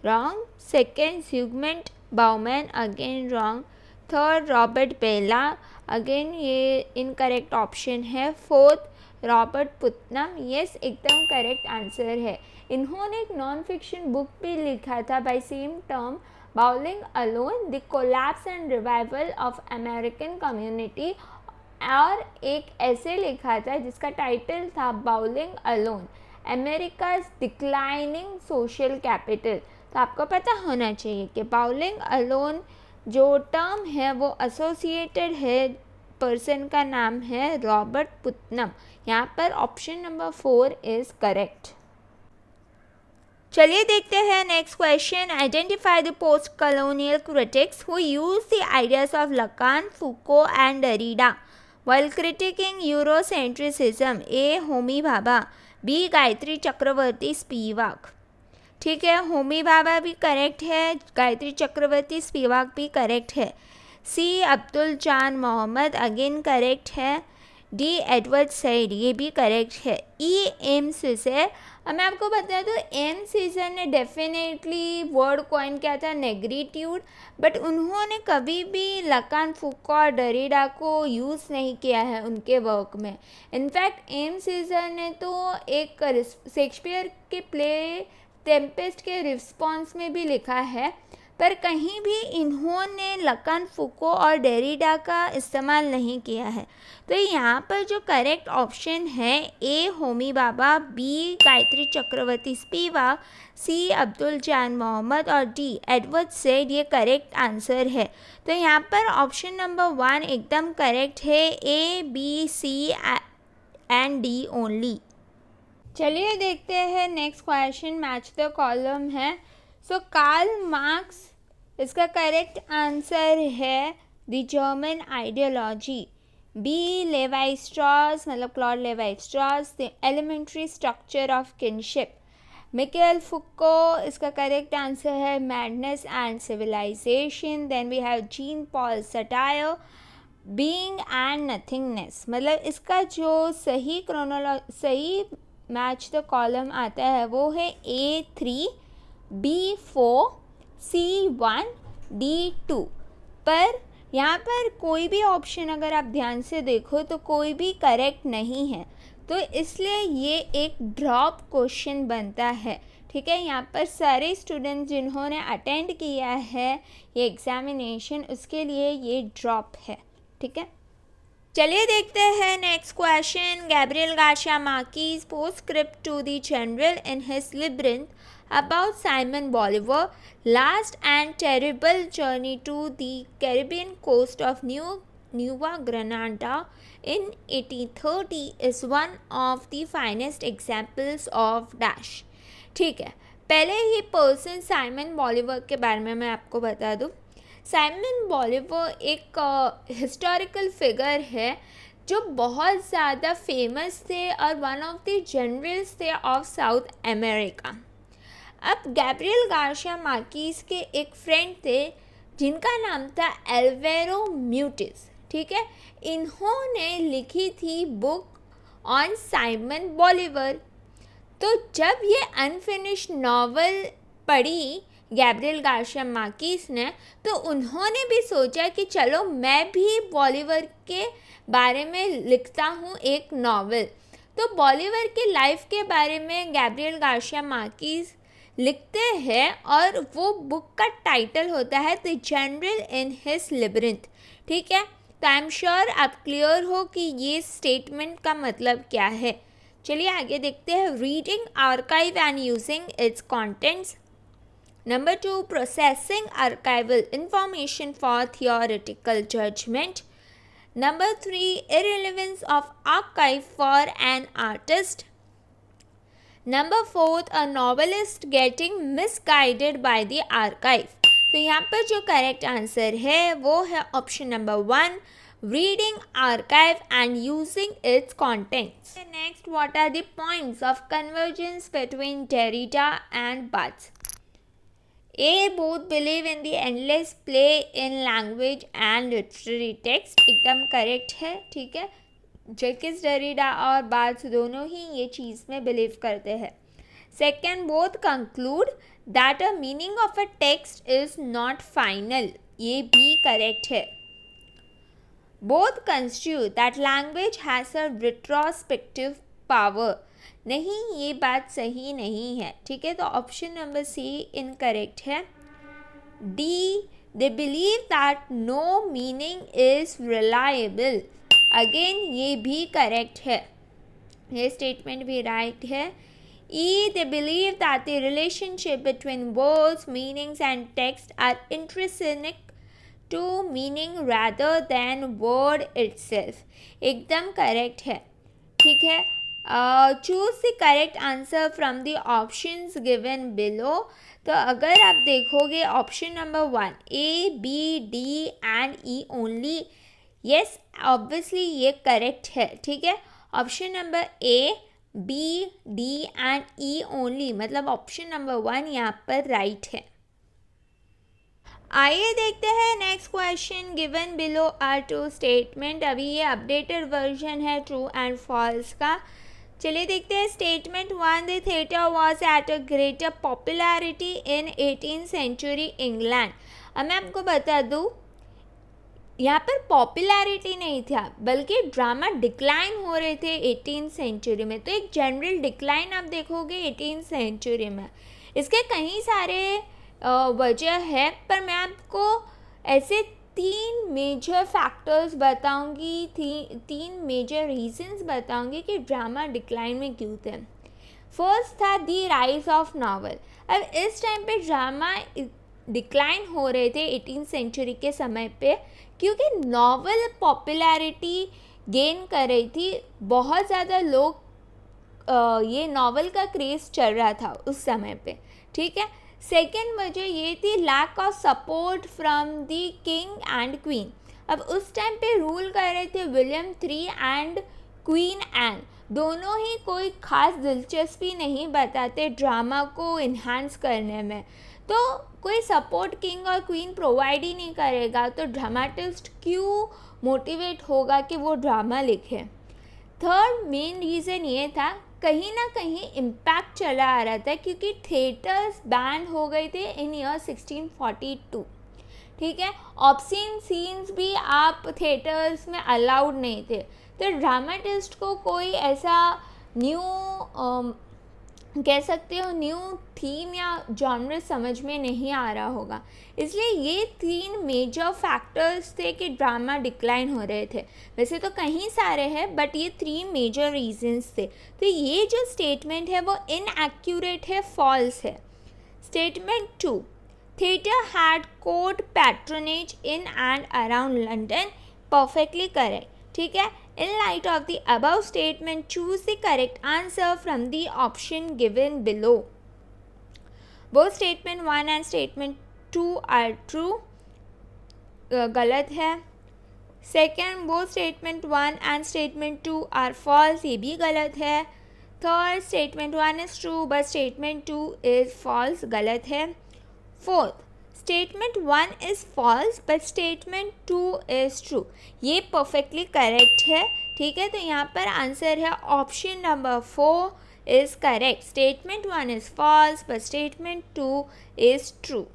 wrong. Second Zygmunt Bauman, again wrong. Third Robert Bellah, again ये incorrect option है। Fourth Robert Putnam, yes एकदम correct answer है। इन्होंने एक non fiction book भी लिखा था by same term bowling alone the collapse and revival of American community, और एक ऐसे लिखा था जिसका टाइटल था bowling alone America's declining social capital. तो आपको पता होना चाहिए कि बाउलिंग अलोन जो टर्म है वो एसोसिएटेड है, पर्सन का नाम है रॉबर्ट पुतनम। यहाँ पर ऑप्शन नंबर 4 इज़ करेक्ट। चलिए देखते हैं next question. Identify the post colonial critics who use the ideas of Lacan, Foucault and Derrida while critiquing Eurocentrism. A Homi Bhabha, B Gayatri Chakravorty Spivak. ठीक है, होमी भाभा भी करेक्ट है, गायत्री चक्रवर्ती स्पिवाक भी करेक्ट है। C Abdul Jan Mohamed, again correct है। D Edward Said, ये भी correct है। ई एम सीजर, अब मैं आपको बता दूँ एम सीजर ने डेफिनेटली वर्ड कॉइन किया था नेग्रीट्यूड, बट उन्होंने कभी भी लकान, फूको और डरीडा को यूज़ नहीं किया है उनके वर्क में। इनफैक्ट एम सीजर ने तो एक शेक्सपियर के प्ले टेम्पेस्ट के रिस्पॉन्स में भी लिखा है, पर कहीं भी इन्होंने लकान, फूको और डेरिडा का इस्तेमाल नहीं किया है। तो यहाँ पर जो करेक्ट ऑप्शन है ए होमी भाभा, बी गायत्री चक्रवर्ती स्पिवाक, सी अब्दुल जान मोहम्मद और डी एडवर्ड सईद, ये करेक्ट आंसर है। तो यहाँ पर ऑप्शन नंबर 1 एकदम करेक्ट है, A B C and D only. चलिए देखते हैं next question, match the column है। सो कार्ल मार्क्स, इसका करेक्ट आंसर है the German ideology. B Levi Strauss, मतलब Claude Levi Strauss, the elementary structure of kinship. Michel Foucault, इसका correct answer है madness and civilization. Then we have Jean Paul Sartre, being and nothingness, मतलब इसका जो सही match the column आता है वो है A3, B4, C1, D2। पर यहाँ पर कोई भी ऑप्शन अगर आप ध्यान से देखो तो कोई भी करेक्ट नहीं है, तो इसलिए ये एक ड्रॉप क्वेश्चन बनता है। ठीक है, यहाँ पर सारे स्टूडेंट जिन्होंने अटेंड किया है ये एग्जामिनेशन, उसके लिए ये ड्रॉप है। ठीक है, चलिए देखते हैं next question. Gabriel Garcia Marquez postscript to the general in his labyrinth about Simon Bolivar last and terrible journey to the Caribbean coast of Nueva Granada in 1830 is one of the finest examples of dash। ठीक है, पहले ही person Simon बॉलिवर के बारे में मैं आपको बता दूं। साइमन बॉलिवर एक हिस्टोरिकल फिगर है जो बहुत ज़्यादा फेमस थे और वन ऑफ द जनरल्स थे ऑफ साउथ अमेरिका। अब गैब्रियल गार्सिया मार्केज के एक फ्रेंड थे जिनका नाम था एल्वेरो म्यूटिस। ठीक है, इन्होंने लिखी थी बुक ऑन साइमन बॉलिवर। तो जब ये अनफिनिश्ड नावल पढ़ी गैब्रियल गार्सिया मार्केज ने, तो उन्होंने भी सोचा कि चलो मैं भी बॉलिवर के बारे में लिखता हूँ एक नावल। तो बॉलिवर की लाइफ के बारे में गैब्रियल गार्सिया मार्केज लिखते हैं और वो बुक का टाइटल होता है द जनरल इन हिज लिब्रिंथ। ठीक है, तो आई एम श्योर आप क्लियर हो कि ये स्टेटमेंट का मतलब क्या है। चलिए आगे देखते हैं। Reading archive and using its contents. Number 2, processing archival information for theoretical judgement. Number 3, irrelevance of archive for an artist. Number 4, a novelist getting misguided by the archive. तो यहाँ पर जो करेक्ट आंसर है वो है option number 1, reading archive and using its contents. Next, what are the points of convergence between Derrida and Barthes? A, both believe in the endless play in language and literary text। एकदम correct है। ठीक है, जैकिस Derrida और bards दोनों ही ये चीज़ में believe करते हैं। Second, both conclude that a meaning of a text is not final. ये भी करेक्ट है। Both construe that language has a retrospective power. नहीं, ये बात सही नहीं है। ठीक है, तो ऑप्शन नंबर सी इनकरेक्ट है। D, they believe that no meaning is reliable. Again ये भी करेक्ट है, ये स्टेटमेंट भी राइट है। E, they believe that the relationship between words, meanings and text are intrinsic to meaning rather than word itself. एकदम correct है। ठीक है, choose the correct answer from the options given below. तो अगर आप देखोगे option number 1, A, B, D and E only, yes obviously ये correct है। ठीक है, option number A, B, D and E only, मतलब ऑप्शन नंबर 1 यहाँ पर राइट है। आइए देखते हैं next question. Given below are 2 statement. अभी ये अपडेटेड वर्जन है ट्रू एंड फॉल्स का। चलिए देखते हैं। Statement 1, the theatre was at a greater popularity in 18th century England. अब मैं आपको बता दूँ, यहाँ पर पॉपुलैरिटी नहीं था बल्कि ड्रामा डिक्लाइन हो रहे थे 18th सेंचुरी में। तो एक जनरल डिक्लाइन आप देखोगे 18th सेंचुरी में। इसके कई सारे वजह है, पर मैं आपको ऐसे 3 मेजर फैक्टर्स बताऊंगी, 3 मेजर रीजंस बताऊंगी कि ड्रामा डिक्लाइन में क्यों थे। फर्स्ट था दी राइज ऑफ नावल। अब इस टाइम पे ड्रामा डिक्लाइन हो रहे थे 18th सेंचुरी के समय पे, क्योंकि नावल पॉपुलैरिटी गेन कर रही थी। बहुत ज़्यादा लोग ये नावल का क्रेज़ चल रहा था उस समय पे। ठीक है, सेकेंड वजह ये थी lack of support from the king and queen. अब उस टाइम पे रूल कर रहे थे विलियम 3 एंड क्वीन एन। दोनों ही कोई ख़ास दिलचस्पी नहीं बताते ड्रामा को इन्हांस करने में। तो कोई सपोर्ट किंग और क्वीन प्रोवाइड ही नहीं करेगा, तो ड्रामाटिस्ट क्यों मोटिवेट होगा कि वो ड्रामा लिखे। थर्ड मेन रीज़न ये था, कहीं ना कहीं इम्पैक्ट चला आ रहा था क्योंकि थिएटर्स बैन हो गए थे इन ईयर 1642, ठीक है। ऑब्सीन सीन्स भी आप थिएटर्स में अलाउड नहीं थे, तो ड्रामेटिस्ट को कोई ऐसा न्यू कह सकते हो न्यू थीम या जॉनर समझ में नहीं आ रहा होगा। इसलिए ये 3 मेजर फैक्टर्स थे कि ड्रामा डिक्लाइन हो रहे थे। वैसे तो कहीं सारे हैं बट ये 3 मेजर रीजंस थे। तो ये जो स्टेटमेंट है वो इनएक्यूरेट है, फॉल्स है। Statement 2, theatre had court patronage in and around London, perfectly correct, ठीक है। In light of the above statement, choose the correct answer from the option given below. Both statement 1 and statement 2 are true. गलत है। Second, both statement 1 and statement 2 are false. ये भी गलत है। Third, statement 1 is true but statement 2 is false. गलत है। Fourth, statement 1 is false but statement 2 is true, ये perfectly correct है, ठीक है। तो यहाँ पर आंसर है option number 4 is correct. Statement 1 is false but statement 2 is true.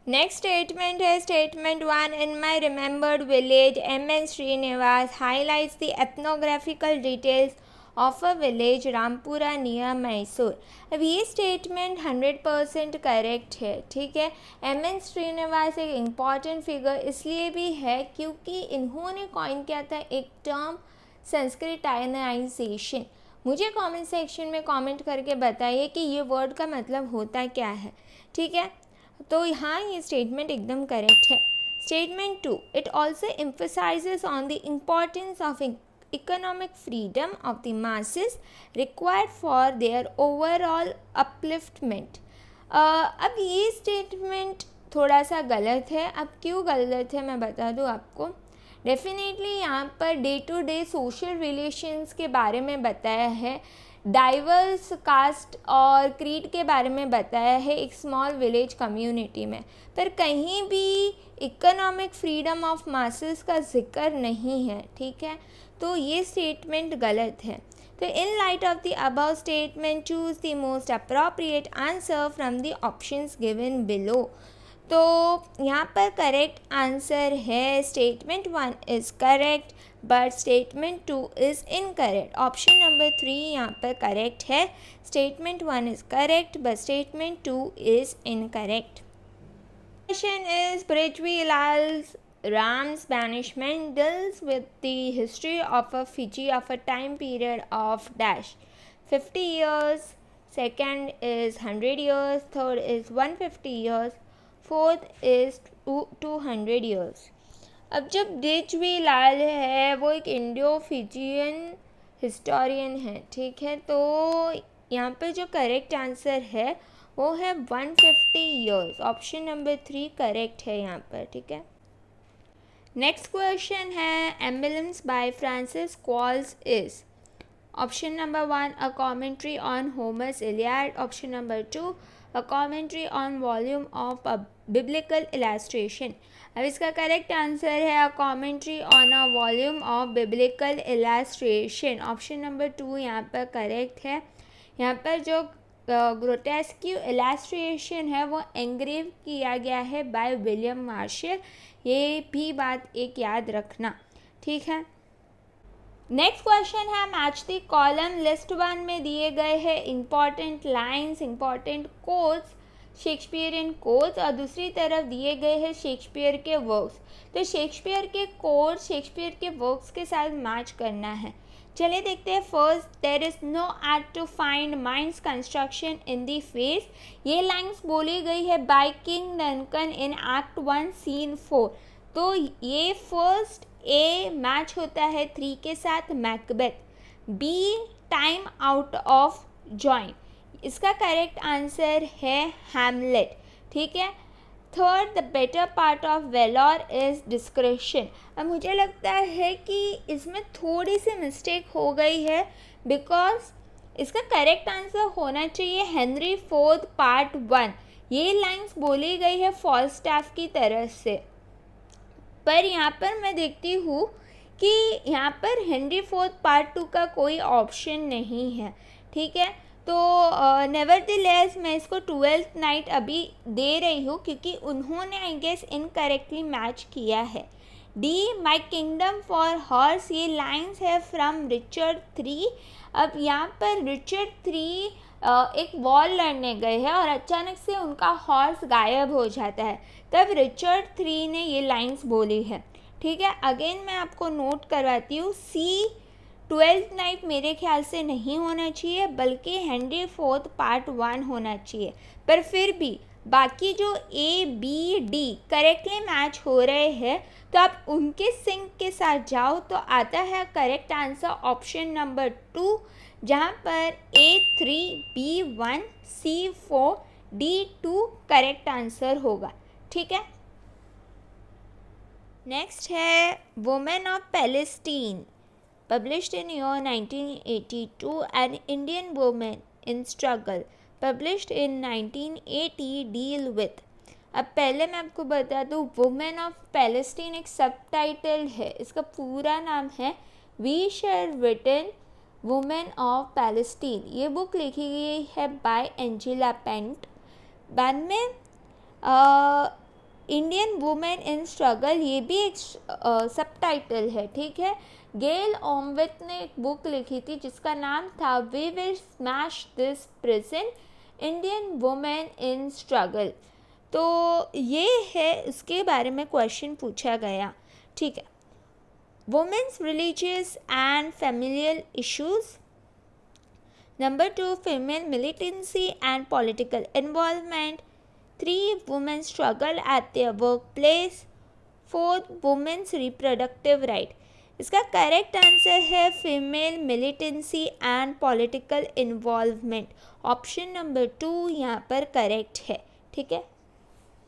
Next statement है statement 1, in my remembered village M.N. Srinivas highlights the ethnographical details of a village Rampura near Mysore. अब ये स्टेटमेंट 100% करेक्ट है, ठीक है। M.N. Srinivas एक important figure इसलिए भी है क्योंकि इन्होंने कॉइन किया था एक टर्म संस्कृताइनाइजेशन। मुझे कमेंट सेक्शन में कमेंट करके बताइए कि ये वर्ड का मतलब होता क्या है, ठीक है। तो यहाँ ये स्टेटमेंट एकदम करेक्ट है। Statement 2, it also emphasises on the importance of economic freedom of the masses required for their overall upliftment. अब ये स्टेटमेंट थोड़ा सा गलत है। अब क्यों गलत है मैं बता दूँ आपको। डेफिनेटली यहाँ पर day to day social relations के बारे में बताया है, डाइवर्स कास्ट और क्रीड के बारे में बताया है एक स्मॉल विलेज कम्युनिटी में, पर कहीं भी इकोनॉमिक फ्रीडम ऑफ मासेस का जिक्र नहीं है, ठीक है। तो ये स्टेटमेंट गलत है। तो इन light of the above statement choose the most appropriate answer from the options given below. तो यहाँ पर करेक्ट आंसर है statement 1 is correct but statement 2 is incorrect. Option number 3 यहाँ पर करेक्ट है। Statement 1 is correct but statement 2 is incorrect. Question is Prithvilal's Ram's banishment deals with the history of a Fiji of a time period of dash 50 years, second is 100 years, third is 150 years, fourth is 200 years. अब जब प्रिथ्वीलाल है वो एक Indo Fijian historian है, ठीक है। तो यहाँ पर जो करेक्ट आंसर है वो है 150 ईयर्स। ऑप्शन नंबर 3 करेक्ट है यहाँ पर, ठीक है। नेक्स्ट क्वेश्चन है emblems by Francis Quarles is. Option number 1 a commentary on Homer's Iliad, option number 2 a commentary on volume of a biblical illustration. अब इसका करेक्ट आंसर है a commentary on a volume of biblical illustration. Option number 2 यहाँ पर correct है। यहाँ पर जो grotesque illustration है वो एंग्रेव किया गया है बाय विलियम मार्शल, ये भी बात एक याद रखना, ठीक है। नेक्स्ट क्वेश्चन है मैच द कॉलम। लिस्ट 1 में दिए गए हैं important lines, important quotes, Shakespearean quotes, और दूसरी तरफ दिए गए हैं शेक्सपियर के वर्क्स। तो शेक्सपियर के कोट्स शेक्सपियर के वर्क्स के साथ मैच करना है। चलिए देखते हैं। First, there is no art to find mind's construction in the face. ये लाइन्स बोली गई है by king Duncan in act 1 scene 4। तो ये फर्स्ट ए मैच होता है 3 के साथ Macbeth. Be time out of join, इसका करेक्ट आंसर है हैमलेट, ठीक है। Third, the better part of valour is description. अब मुझे लगता है कि इसमें थोड़ी सी मिस्टेक हो गई है, बिकॉज इसका करेक्ट आंसर होना चाहिए हेनरी 4 पार्ट 1। ये लाइंस बोली गई है फॉल्स्टैफ की तरफ से, पर यहाँ पर मैं देखती हूँ कि यहाँ पर हेनरी फोर्थ पार्ट 2 का कोई ऑप्शन नहीं है, ठीक है। तो नेवरदलेस मैं इसको 12th नाइट अभी दे रही हूँ, क्योंकि उन्होंने आई गेस इनकरेक्टली मैच किया है। D my kingdom for horse, ये लाइन्स है फ्रॉम रिचर्ड 3। अब यहाँ पर रिचर्ड 3 एक वॉर लड़ने गए हैं और अचानक से उनका हॉर्स गायब हो जाता है, तब रिचर्ड 3 ने ये लाइंस बोली है, ठीक है। अगेन मैं आपको नोट करवाती हूँ, सी 12th नाइट मेरे ख्याल से नहीं होना चाहिए, बल्कि हेनरी फोर्थ पार्ट 1 होना चाहिए। पर फिर भी बाकी जो A B D correctly match हो रहे हैं, तो आप उनके सिंक के साथ जाओ तो आता है करेक्ट आंसर ऑप्शन नंबर 2, जहाँ पर A3 B1 C4 D2 correct answer होगा, ठीक है। नेक्स्ट है women of Palestine, published in year 1982, an Indian woman in struggle, published in 1980, deal with। अब पहले मैं आपको बता दूँ, वुमेन ऑफ पैलेस्टीन एक सब टाइटल है, इसका पूरा नाम है we shall return women of Palestine. ये बुक लिखी गई है बाय एंजेला पेंट। बाद में इंडियन वुमेन इन स्ट्रगल, ये भी एक सब टाइटल है, ठीक है। गेल ओमविथ ने एक बुक लिखी थी जिसका नाम था we will smash this prison, Indian women in struggle. तो ये है, उसके बारे में क्वेश्चन पूछा गया, ठीक है। Women's religious and familial issues. Number 2, female militancy and political involvement. 3, women struggle at their workplace। 4, women's reproductive right। इसका करेक्ट आंसर है female militancy and political involvement, option number 2 यहाँ पर करेक्ट है, ठीक है।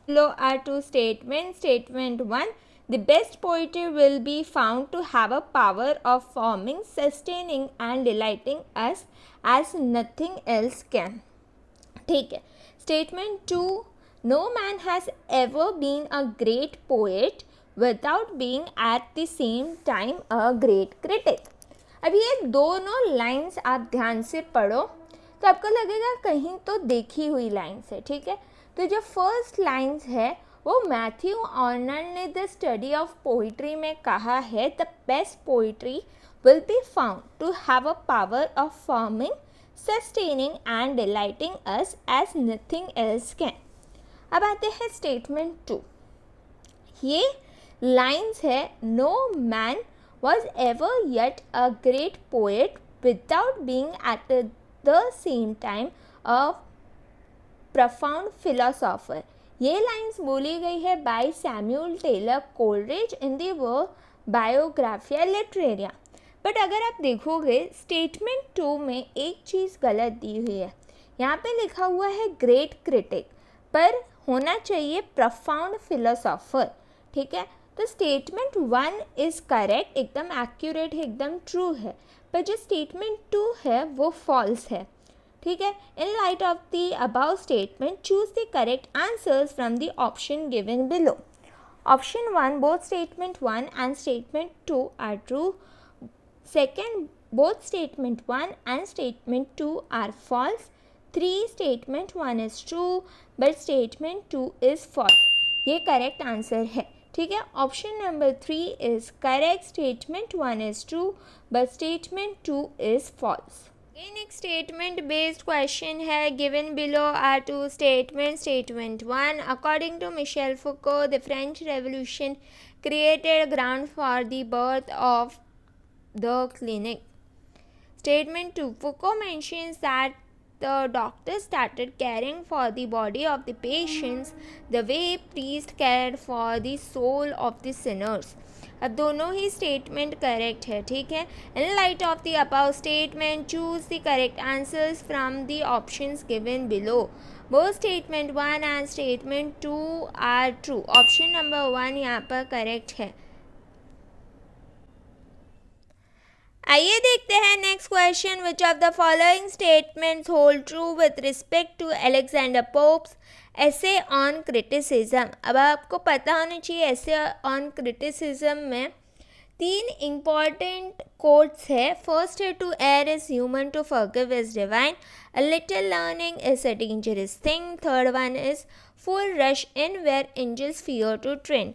Below are two statements. Statement 1, the best poetry will be found to have a power of forming, sustaining and delighting us as nothing else can, ठीक है। Statement 2, no man has ever been a great poet without being at the same time a great critic। अब ये दोनों lines आप ध्यान से पढ़ो तो आपको लगेगा कहीं तो देखी हुई लाइंस है, ठीक है। तो जो फर्स्ट लाइंस है वो मैथ्यू आर्नल्ड ने द स्टडी ऑफ पोइट्री में कहा है, the best poetry will be found to have a power of forming, sustaining and delighting us as nothing else can. अब आते हैं स्टेटमेंट 2। ये लाइन्स है, no man was ever yet a great poet without being at the same time a profound philosopher। ये lines बोली गई है by Samuel Taylor Coleridge in the work Biographia Literaria. But अगर आप देखोगे स्टेटमेंट 2 में एक चीज़ गलत दी हुई है, यहाँ पे लिखा हुआ है ग्रेट क्रिटिक, पर होना चाहिए profound philosopher, ठीक है। तो स्टेटमेंट 1 इज़ करेक्ट, एकदम एक्यूरेट है, एकदम ट्रू है, पर जो स्टेटमेंट 2 है वो फॉल्स है, ठीक है। In light of the above statement choose the correct answers from the option given below. Option 1, both statement 1 and statement 2 are true. Second, both statement 1 and statement 2 are false. 3, statement 1 is true but statement 2 is false. ये correct answer है, ठीक है। Option number 3 is correct, statement 1 is true but statement 2 is false. Again एक statement based question है, given below are two statements. Statement 1, according to Michel Foucault, the French Revolution created ground for the birth of the clinic. Statement 2, Foucault mentions that the doctor started caring for the body of the patients the way priest cared for the soul of the sinners। अब दोनों ही statement correct है, ठीक है। In light of the above statement choose the correct answers from the options given below. Both statement 1 and statement 2 are true. Option number 1 यहाँ पर correct है। आइए देखते हैं next question, which of the following statements hold true with respect to Alexander Pope's essay on criticism. अब आपको पता होना चाहिए ऐसे ऑन क्रिटिसिज्म में 3 इम्पॉर्टेंट कोट्स है। फर्स्ट है, to err is human, to forgive is divine, a little learning is a dangerous thing. Third one is fools rush in where angels fear to tread.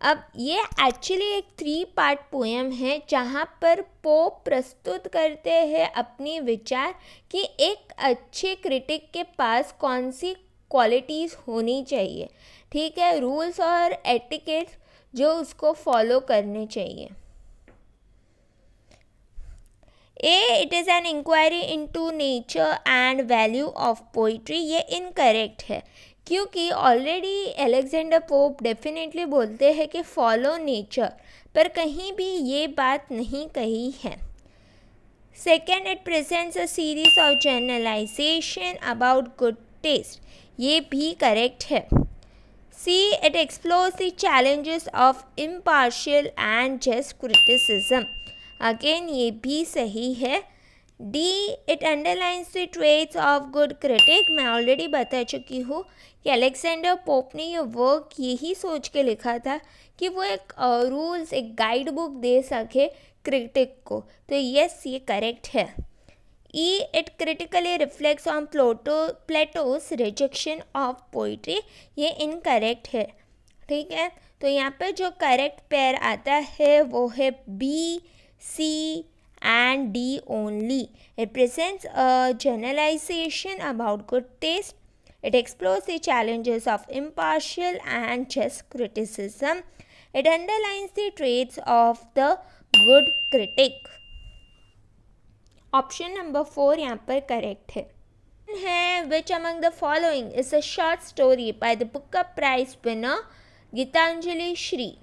अब ये actually एक 3 part poem है जहाँ पर pope प्रस्तुत करते हैं अपनी विचार कि एक अच्छे क्रिटिक के पास कौन सी क्वालिटीज़ होनी चाहिए, ठीक है, रूल्स और एटिकेट्स जो उसको फॉलो करने चाहिए। It is an inquiry into nature and value of poetry. ये इनकरेक्ट है क्योंकि ऑलरेडी अलेक्जेंडर पोप डेफिनेटली बोलते हैं कि फॉलो नेचर, पर कहीं भी ये बात नहीं कही है। Second, it presents a series of generalization about good taste. ये भी करेक्ट है। C, it explores the challenges of impartial and just criticism. Again ये भी सही है। D, it underlines the traits of good critic. मैं ऑलरेडी बता चुकी हूँ कि अलेक्जेंडर पोप ने ये वर्क यही सोच के लिखा था कि वो एक रूल्स, एक गाइड बुक दे सके क्रिटिक को, तो यस ये करेक्ट है। E, it critically reflects on Plato's rejection of poetry. ये इनकरेक्ट है, ठीक है। तो यहाँ पर जो करेक्ट पेयर आता है वो है B, C and D only. It presents a generalization about good taste. It explores the challenges of impartial and just criticism. It underlines the traits of the good critic. Option number 4 यहाँ पर correct है। Which among the following is a short story by the Booker Prize winner Geetanjali Shri?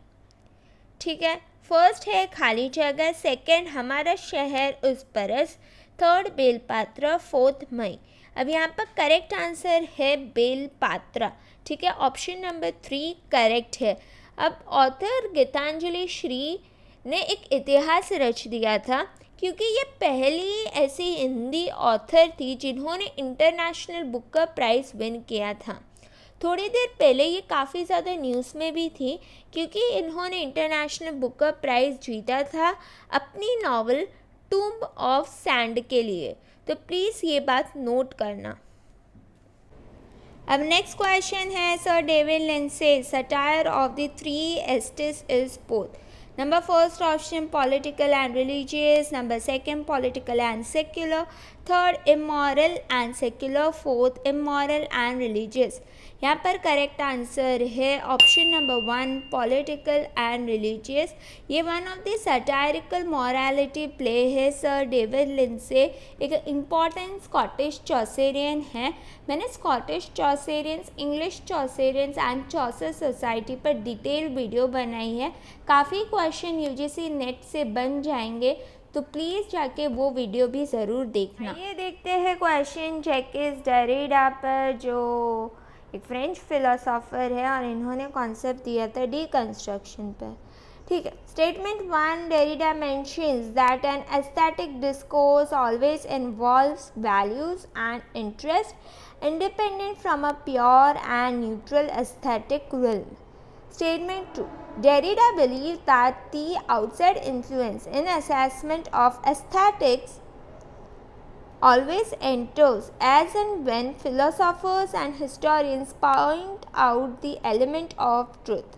ठीक है, first है खाली जगह, second हमारा शहर उस बरस, थर्ड बेलपात्रा, फोर्थ मई। अब यहाँ पर करेक्ट आंसर है बेलपात्रा, ठीक है। ऑप्शन नंबर 3 करेक्ट है। अब ऑथर गीतांजलि श्री ने एक इतिहास रच दिया था क्योंकि ये पहली ऐसी हिंदी ऑथर थी जिन्होंने इंटरनेशनल बुकर प्राइज़ विन किया था। थोड़ी देर पहले ये काफ़ी ज़्यादा न्यूज़ में भी थी क्योंकि इन्होंने इंटरनेशनल बुकर प्राइज़ जीता था अपनी नावल टूम्ब ऑफ सैंड के लिए, तो प्लीज़ ये बात नोट करना। अब नेक्स्ट क्वेश्चन है, sir David Lindsay satire of the 3 estates is both. Number first option political and religious, number second political and secular, third immoral and secular, fourth immoral and religious। यहाँ पर correct answer है option number 1 political and religious. ये one of the satirical morality play है। Sir David Lindsay एक important Scottish Chaucerian है। मैंने Scottish Chaucerians, English Chaucerians and Chaucer society पर detail video बनाई है। काफ़ी क्वेश्चन यूजीसी नेट से बन जाएंगे, तो प्लीज़ जाके वो वीडियो भी ज़रूर देखना। ये देखते हैं क्वेश्चन जैकेस डेरिडा पर, जो एक फ्रेंच फिलोसोफर है और इन्होंने कॉन्सेप्ट दिया था डीकंस्ट्रक्शन पर, ठीक है। Statement 1, Derrida mentions that an aesthetic discourse always involves values and interest independent from a pure and neutral aesthetic realm. Statement 2, Derrida believed that the outside influence in assessment of aesthetics always enters as and when philosophers and historians point out the element of truth.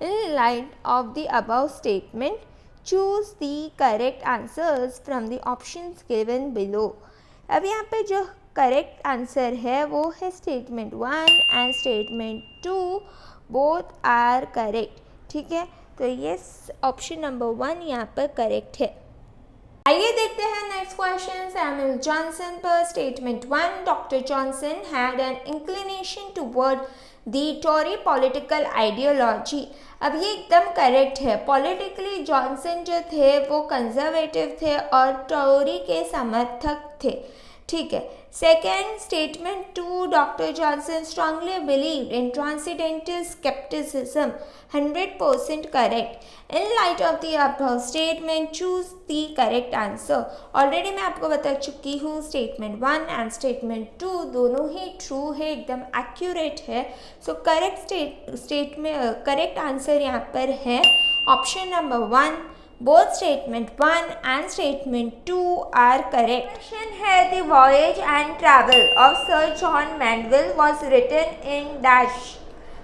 In light of the above statement, choose the correct answers from the options given below. अब यहाँ पे जो correct answer है वो है statement 1 and statement 2, both are correct, ठीक है। तो ये ऑप्शन नंबर 1 यहाँ पर करेक्ट है। आइए देखते हैं नेक्स्ट क्वेश्चन सैमुअल जॉनसन पर। Statement 1, doctor Johnson had an inclination toward the Tory political ideology. अब ये एकदम करेक्ट है। पॉलिटिकली जॉनसन जो थे वो कंजर्वेटिव थे और टोरी के समर्थक थे, ठीक है. Second statement 2, Dr. Johnson strongly believed in transcendental skepticism. 100% correct. In light of the above statement, choose the correct answer. Already मैं आपको बता चुकी हूँ स्टेटमेंट 1 एंड स्टेटमेंट 2 दोनों ही ट्रू है, एकदम एक्यूरेट है. सो करेक्ट आंसर यहाँ पर है option number 1. Both statement 1 and statement 2 are correct. Question है The Voyage and Travel of Sir John Mandeville was written in dash.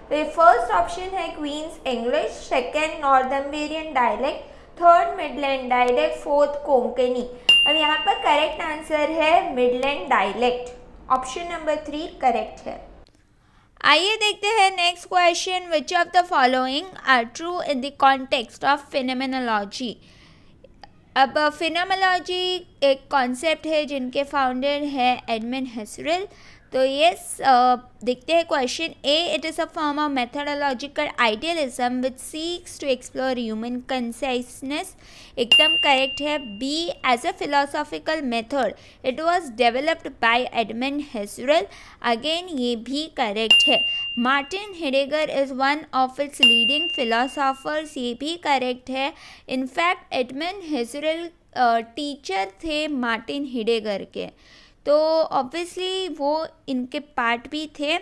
The first option है Queen's English, second Northumbrian dialect, third Midland dialect, fourth Konkani. अब यहाँ पर correct answer है Midland dialect. Option number 3 correct है. आइए देखते हैं next question. Which of the following are true in the context of phenomenology. अब फिनोमेनोलॉजी एक कॉन्सेप्ट है जिनके फाउंडर है एडमंड हसरेल. तो यस, देखते हैं question A. It is a form of methodological idealism which seeks to explore human consciousness. एकदम correct है. B. As a philosophical method it was developed by Edmund Husserl. Again ये भी correct है. Martin Heidegger is one of its leading philosophers. ये भी correct है. In fact Edmund Husserl teacher थे Martin Heidegger के, तो ऑब्वियसली वो इनके पार्ट भी थे.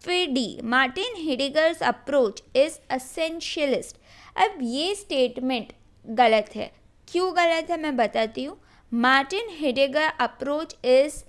फिर D. Martin Heidegger's approach is एसेंशियलिस्ट. अब ये स्टेटमेंट गलत है. क्यों गलत है मैं बताती हूँ. मार्टिन हिडेगर अप्रोच इज़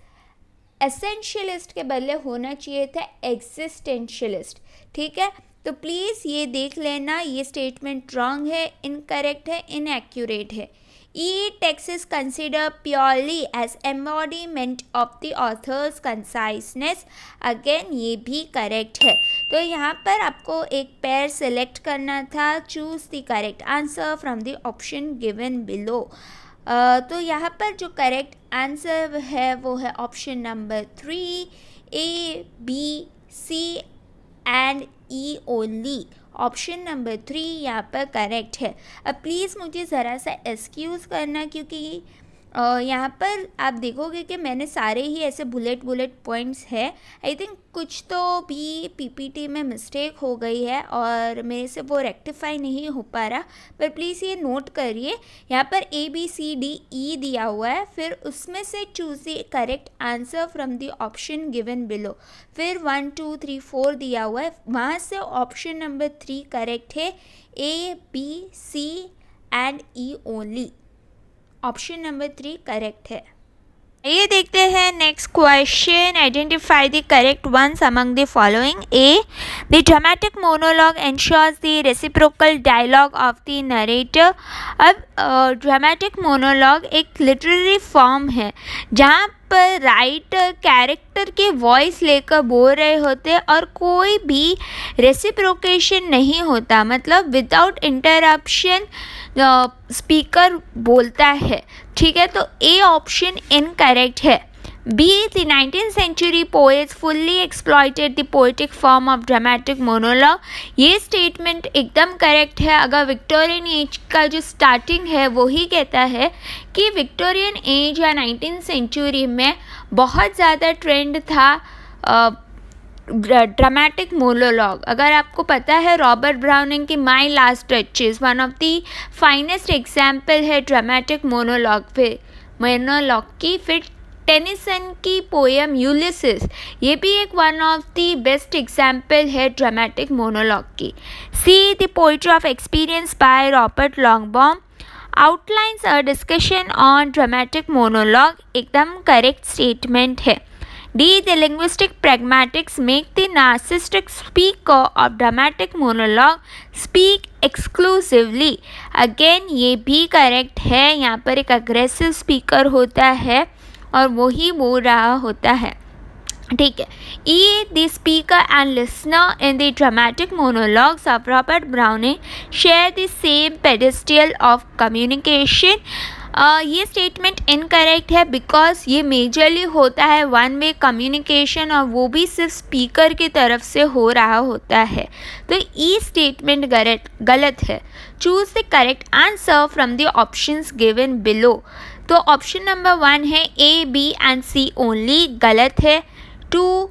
एसेंशियलिस्ट के बदले होना चाहिए था एग्जिस्टेंशियलिस्ट. ठीक है, तो प्लीज़ ये देख लेना, ये स्टेटमेंट रॉन्ग है, इनकरेक्ट है, इनएक्यूरेट है. E text is considered purely as embodiment of the author's conciseness. Again ये भी करेक्ट है. तो यहाँ पर आपको एक पेयर सेलेक्ट करना था. Choose the correct answer from the option given below. तो यहाँ पर जो करेक्ट आंसर है वो है option number 3, A, B, C and E only. Option number 3 यहाँ पर करेक्ट है. अब प्लीज़ मुझे ज़रा सा एक्सक्यूज़ करना, क्योंकि यहाँ पर आप देखोगे कि मैंने सारे ही ऐसे बुलेट पॉइंट्स है. आई थिंक कुछ तो भी पीपीटी में मिस्टेक हो गई है और मेरे से वो रेक्टिफाई नहीं हो पा रहा, पर प्लीज़ ये नोट करिए. यहाँ पर ABCDE दिया हुआ है, फिर उसमें से choose the correct answer from the option given below. फिर 1 2 3 4 दिया हुआ है, वहाँ से ऑप्शन नंबर 3 करेक्ट है. A, B, C and E only. Option number 3 correct है. ये देखते हैं next question. Identify the correct ones among the following. A. The dramatic monologue ensures the reciprocal dialogue of the narrator. अब dramatic monologue एक literary form है जहाँ पर writer character की वॉइस लेकर बोल रहे होते और कोई भी रेसिप्रोकेशन नहीं होता, मतलब विदाउट इंटरप्शन स्पीकर बोलता है. ठीक है, तो ए ऑप्शन इनकरेक्ट है. B. The 19th century poets fully exploited the poetic form of dramatic monologue. ये स्टेटमेंट एकदम करेक्ट है. अगर विक्टोरियन एज का जो स्टार्टिंग है वो ही कहता है कि विक्टोरियन एज या 19th century में बहुत ज़्यादा ट्रेंड था ड्रामेटिक मोनोलॉग. अगर आपको पता है रॉबर्ट ब्राउनिंग की my last duchess one of the finest example है ड्रामेटिक मोनोलॉग की. फिर टेनिसन की पोएम यूलिसिस, ये भी एक one of the best example है ड्रामेटिक मोनोलॉग की. C. The poetry of experience by Robert Langbaum outlines a discussion on dramatic monologue. एकदम करेक्ट स्टेटमेंट है. D. The linguistic pragmatics make the narcissistic speaker of dramatic monologue speak exclusively. Again ये भी correct है. यहाँ पर एक aggressive speaker होता है और वही बोल रहा होता है. ठीक है. E. The speaker and listener in the dramatic monologues of Robert Browning share the same pedestal of communication. ये स्टेटमेंट इनकरेक्ट है बिकॉज ये मेजरली होता है वन वे कम्युनिकेशन और वो भी सिर्फ स्पीकर की तरफ से हो रहा होता है. तो ई स्टेटमेंट गलत है. Choose the correct answer from the options given below. तो ऑप्शन नंबर 1 है A, B and C only, गलत है। 2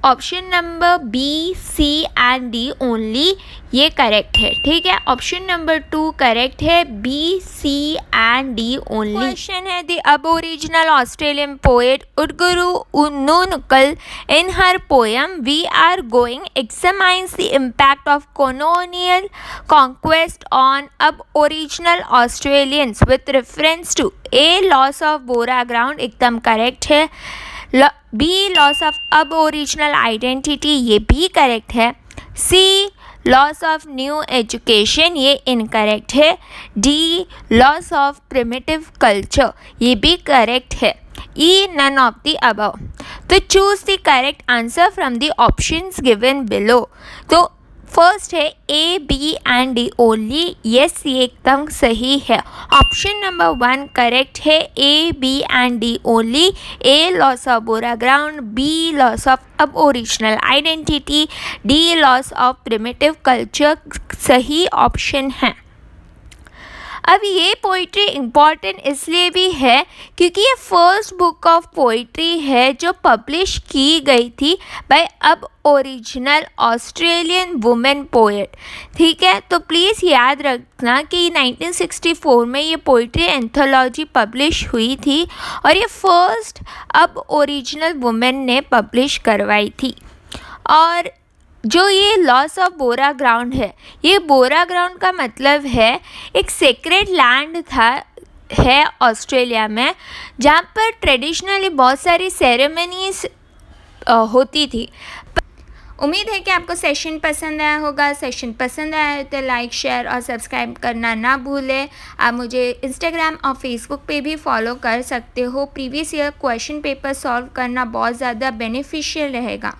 option number B, C and D only, ये करेक्ट है। ठीक है, ऑप्शन नंबर 2 करेक्ट है, B, C and D only. Question है, the aboriginal Australian poet Oodgeroo Noonuccal in her poem We Are Going examines the impact of colonial conquest on aboriginal Australians with reference to A, loss of Bora ground, एकदम correct है। B, loss of aboriginal identity, ये भी correct है। C, loss of new education, ये incorrect है। D, loss of primitive culture, ये भी correct है। E, none of the above. तो choose the correct answer from the options given below. तो फर्स्ट है A, B and D only, yes ये एकदम सही है। ऑप्शन नंबर 1 करेक्ट है, A, B and D only. A, loss of Bora ground, B, loss of aboriginal identity, D, loss of primitive culture सही option है। अब ये poetry important इसलिए भी है क्योंकि ये फर्स्ट बुक ऑफ पोइट्री है जो पब्लिश की गई थी बाय अब ओरिजिनल ऑस्ट्रेलियन वुमेन पोएट। ठीक है, तो प्लीज़ याद रखना कि 1964 में ये पोइट्री एंथोलॉजी पब्लिश हुई थी और ये फर्स्ट अब ओरिजिनल वुमेन ने पब्लिश करवाई थी। और जो ये लॉस ऑफ बोरा ग्राउंड है, ये बोरा ग्राउंड का मतलब है एक सेक्रेड लैंड था है ऑस्ट्रेलिया में, जहाँ पर ट्रेडिशनली बहुत सारी सेरेमनीज होती थी। उम्मीद है कि आपको सेशन पसंद आया होगा। सेशन पसंद आया है तो लाइक, शेयर और सब्सक्राइब करना ना भूलें। आप मुझे इंस्टाग्राम और फेसबुक पे भी फॉलो कर सकते हो। Previous year question paper solve करना बहुत ज़्यादा बेनिफिशियल रहेगा।